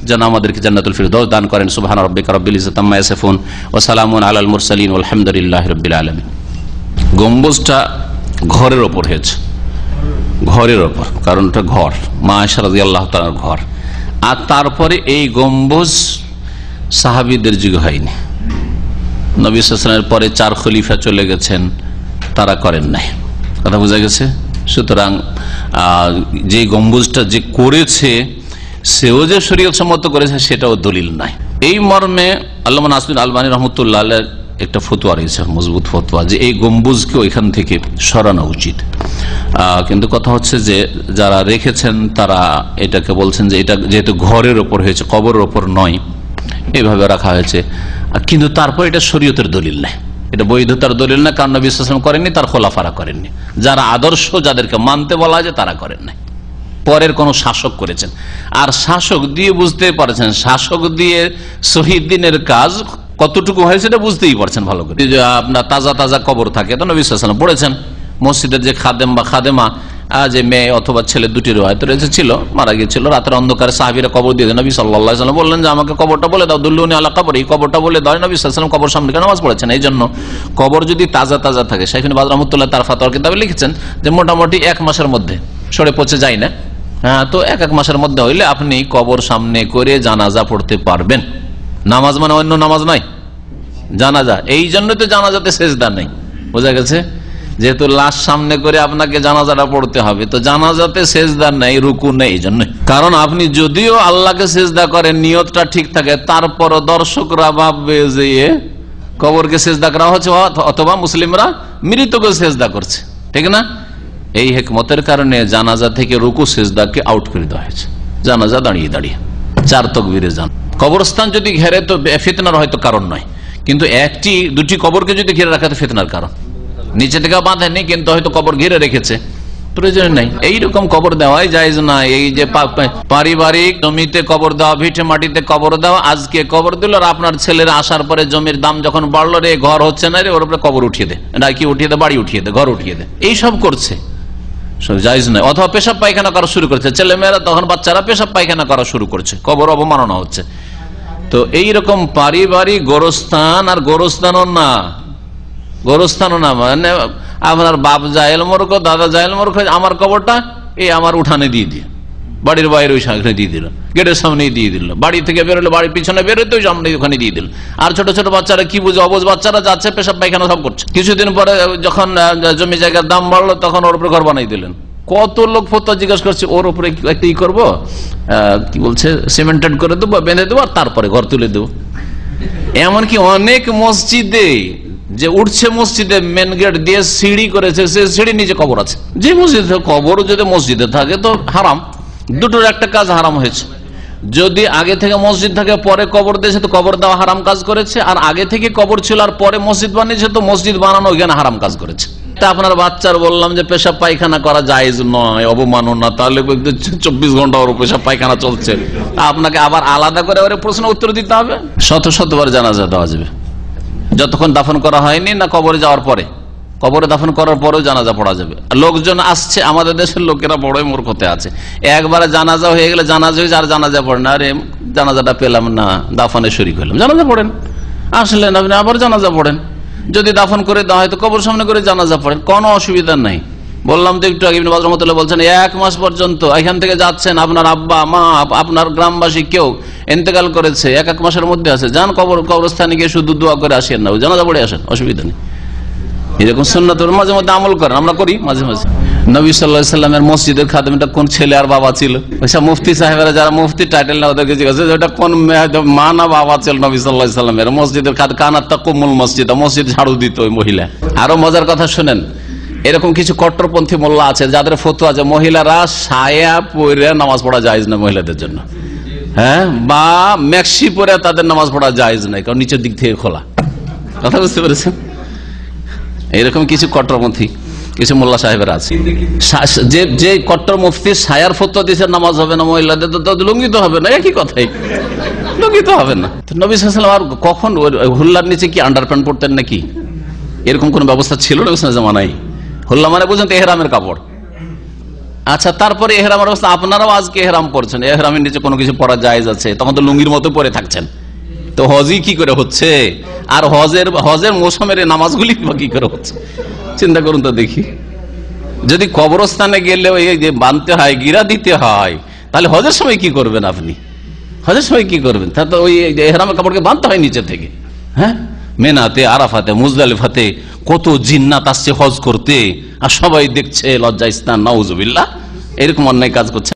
যেন আমাদেরকে জান্নাতুল ফিরদাউস দান করেন। সুবহানা রাব্বিকা রাব্বিল ইজ্জাতি আম্মা ইয়াসিফুন ওয়া সালামুন আলাল মুরসালিন ওয়ালহামদুলিল্লাহি রাব্বিল আলামিন। গম্বুজটা ঘরের ওপর হয়েছে, ঘরের ওপর, কারণ ওটা ঘর, মা আয়েশা রাদিয়াল্লাহু তাআলার ঘর। আর তারপরে এই গম্বুজ সাহাবীদের যুগে হয়নি, নবী সাল্লাল্লাহু আলাইহি ওয়াসাল্লামের পরে 4 খলিফা চলে গেছেন, তারা করেন নাই। কথা বোঝা গেছে? সুতরাং যে গম্বুজটা যে করেছে সেও যে শরীয়ত সম্মত করেছে সেটাও দলিল নাই। এই মর্মে আল্লামা নাসিরুদ্দিন আলবানী রাহমাতুল্লাহ আলাইহি একটা ফতোয়া রয়েছে, মজবুত ফতোয়া, যে এই গম্বুজকে ওইখান থেকে সরানো উচিত। কিন্তু কথা হচ্ছে যে যারা রেখেছেন তারা এটাকে বলছেন যে এটা যেহেতু ঘরের ওপর হয়েছে, কবরের ওপর নয়, এইভাবে রাখা হয়েছে। কিন্তু তারপর এটা শরীয়তের দলিল নেই, এটা বৈধতার দলিল না, কারণ নবী সাল্লাল্লাহু আলাইহি ওয়াসাল্লাম করেননি, তার খোলাফারা করেননি। যারা আদর্শ, যাদেরকে মানতে বলা হয় তারা করেন নাই, পরের কোন শাসক করেছেন। আর শাসক দিয়ে বুঝতে পারছেন, শাসক দিয়ে শহীদ দিনের কাজ কতটুকু হয়েছে এটা বুঝতেই পারছেন ভালো করে। আপনার তাজা তাজা কবর থাকে, তো নবী সাল্লাল্লাহু আলাইহি ওয়াসাল্লাম পড়েছেন। মসজিদের যে খাদেম বা খাদেমা, যে মেয়ে অথবা ছেলে, দুটি রওয়ায়াত রয়েছে, ছিল, মারা গিয়েছিল, রাতের অন্ধকারে সাহাবীরা কবর দিয়ে দেন। নবী সাল্লাল্লাহু আলাইহি ওয়াসাল্লাম বললেন যে আমাকে কবরটা বলে দাও, দুল্লুনি আলা কবর, এই কবরটা বলে দাও। নবী সাল্লাল্লাহু আলাইহি ওয়াসাল্লাম কবর সামনে নামাজ পড়েছেন। এই জন্য কবর যদি তাজা তাজা থাকে, শাইখুল বাজ রাহমাতুল্লাহ তার ফাতোয়ার কিতাবে লিখেছেন যে মোটামুটি 1 মাসের মধ্যে সরে পচে যায় না, হ্যাঁ, তো 1 মাসের মধ্যে হইলে আপনি কবর সামনে করে জানাজা পড়তে পারবেন। নামাজ মানে অন্য নামাজ নয়, জানাজা। এই জন্য তো জানাজাতে সেজদা নেই, বোঝা গেছে? যেহেতু লাশ সামনে করে আপনাকে জানাজাটা পড়তে হবে, তো জানাজাতে সেজদা নেই, রুকু নেই, এই জন্য। কারণ আপনি যদিও আল্লাহকে সেজদা করেন, নিয়তটা ঠিক থাকে, তারপরও দর্শকরা ভাববে যে কবরকে সেজদা করা হচ্ছে, অথবা মুসলিমরা মৃতকে সেজদা করছে, ঠিক না? এই হিকমতের কারণে জানাজা থেকে রুকু সেজদাকে আউট করে দেওয়া হয়েছে। জানাজা দাঁড়িয়ে দাঁড়িয়ে 4 তাকবীরে যান। কবরস্থান যদি ঘেরে তো ফিতনার হয়তো কারণ নয়, কিন্তু 1-2টি কবরকে যদি ঘিরে রাখা তো ফিতনার কারণ। নিচে থেকে বাঁধেনি, কিন্তু হয়তো কবর ঘিরে রেখেছে, প্রয়োজন নাই। এইরকম কবর দেওয়াই জায়েজ না। এই যে পারিবারিক জমিতে কবর দেওয়া, ভিটে মাটিতে কবর দেওয়া, আজকে কবর দিল আর আপনার ছেলেরা আসার পরে জমির দাম যখন বাড়লো, রে ঘর হচ্ছে না রে, ওর উপরে কবর উঠিয়ে দে, নাকি উঠিয়ে দে, বাড়ি উঠিয়ে দে, ঘর উঠিয়ে দে, এইসব করছে, জায়েজ নয়। অথবা পেশাব পায়খানা করা শুরু করছে ছেলেমেয়েরা, তখন বাচ্চারা পেশাব পায়খানা করা শুরু করছে, কবর অবমাননা হচ্ছে। তো এইরকম পারিবারিক গোরস্থান, আর গোরস্থানও না, মানে আপনার বাপ জাহেল মূর্খ, দাদা জাহেল মূর্খ, আমার কবরটা এই আমার উঠানে দিয়ে দিয়ে, বাড়ির বাইরে ওই সামনে দিয়ে দিল, গেটের সামনে দিয়ে দিল, বাড়ি থেকে বেরোলে বাড়ির পিছনে বেরোতে ওই সামনে ওখানে দিয়ে দিল। আর ছোট ছোট বাচ্চারা কি বুঝে, অবুঝ বাচ্চারা যাচ্ছে পেশাব পায়খানা সব করছে। কিছুদিন পরে যখন জমি জায়গার দাম বাড়লো, তখন ওর উপরে ঘর বানাই দিলেন। কত লোক ফতোয়া জিজ্ঞাসা করছে, ওর উপরে একটা ই করবো, কি বলছে, সিমেন্টেড করে দেবো, বেঁধে দেবো, আর তারপরে ঘর তুলে দেবো। এমনকি অনেক মসজিদে যে উঠছে, মসজিদে মেন গেট দিয়ে সিঁড়ি করেছে, সে সিঁড়ি নিচে কবর আছে। যে মসজিদে কবর যদি মসজিদে থাকে তো হারাম, দুটোর একটা কাজ হারাম হয়েছে। যদি আগে থেকে মসজিদ থাকে পরে কবর দিয়েছে তো কবর দেওয়া হারাম কাজ করেছে, আর আগে থেকে কবর ছিল আর পরে মসজিদ বানিয়েছে তো মসজিদ বানানো ওইখানে হারাম কাজ করেছে। তা আপনার বাচ্চার বললাম যে পেশাব পায়খানা করা জায়েজ নয়, অবমাননা, তাহলে 24 ঘন্টা ওর পেশাব পায়খানা চলছে, আপনাকে আবার আলাদা করে ওর প্রশ্ন উত্তর দিতে হবে। শতবার জানাজা দেওয়া যাবে, যতক্ষণ দাফন করা হয়নি না কবরে যাওয়ার পরে। কবরে দাফন করার পরেও জানাজা পড়া যাবে। লোকজন আসছে, আমাদের দেশের লোকেরা বড়ই মূর্খতে আছে, একবারে জানাজা হয়ে গেলে জানাজা হয়েছে আর জানাজা পড়েন, আরে জানাজাটা পেলাম না, দাফনে শরীক হলাম, জানাজা পড়েন। আসলেন আপনি আবার জানাজা পড়েন, যদি দাফন করে দেওয়া হয় তো কবর সামনে করে জানাজা পড়েন, কোনো অসুবিধা নাই। বললাম তো একটু আগে ইবনে বাজ রাহমাতুল্লাহ বলছেন 1 মাস পর্যন্ত এখান থেকে যাচ্ছেন, আপনার আব্বা মা আপনার গ্রামবাসী কেউ ইন্তেকাল করেছে, 1 মাসের মধ্যে আছে, যান কবরস্থানে গিয়ে শুধু দোয়া করে আসেন না, জানাজা পড়ে আসেন, অসুবিধা নেই। এরকম সুন্নাত মাঝে মধ্যে আমল করেন, আমরা করি মাঝে মাঝে। নবী সাল্লাল্লাহু আলাইহি সাল্লামের মসজিদের খাদেমটা কোন ছেলে আর বাবা ছিল? ওইসব মুফতি সাহেবেরা যারা মুফতি টাইটেল না, ওদেরকে জিজ্ঞাসা ওটা কোন মা না বাবা ছিল নবী সাল্লাল্লাহু আলাইহি সাল্লামের মসজিদের খাদেম? কানাত তাকুমুল মসজিদ, মসজিদ ঝাড়ু দিত ওই মহিলা। আরো মজার কথা শুনেন, এরকম কিছু কট্টরপন্থী মোল্লা আছে যাদের ফতোয়া যে মহিলারা সায়া পরে নামাজ পড়া জায়েজ না মহিলাদের জন্য, হ্যাঁ, বা ম্যাক্সি পরে তাদের নামাজ পড়া জায়েজ নাই, কারণ নিচের দিক থেকে খোলা। কথা বুঝতে পেরেছেন? এরকম কিছু কট্টরপন্থী কিছু মোল্লা সাহেবের আছে, যে কট্টর মুফতি সায়ার ফতোয়া দিয়েছে নামাজ হবে না মহিলাদের, তো লঙ্ঘিত হবে না, একই কথাই, লঙ্ঘিত হবে না। নবী সাল্লাল্লাহু আলাইহি ওয়াসাল্লাম আর কখন হুল্লার নিচে কি আন্ডারপ্যান্ট পড়তেন নাকি? এরকম কোন ব্যবস্থা ছিল না জামানায়। হুল্লা মানে বুঝেন তো এহরামের কাপড়। আচ্ছা, তারপরে এহরামের অবস্থা, আপনারাও আজকে এহরাম পড়ছেন, এহরামের নিচে কোনো কিছু পরা জায়েজ আছে, তখন তো লুঙ্গির মতো পরে থাকছেন, তো হজই কি করে হচ্ছে? আর হজের মৌসুমের নামাজগুলি কি করে হচ্ছে? চিন্তা করুন তো দেখি। যদি কবরস্থানে গেলে ওই যে বাঁধতে হয়, গিরা দিতে হয়, তাহলে হজের সময় কি করবেন আপনি? হজের সময় কি করবেন? তা তো ওই ইহরামের কাপড়কে বাঁধতে হয় নিচে থেকে। হ্যাঁ, মেনাতে, আরাফাতে, মুজদালিফাতে কত জিন্নাত আসছে হজ করতে, আর সবাই দেখছে, লজ্জাস্থান, নাউজুবিল্লাহ, এরকম অন্যায় কাজ করছে।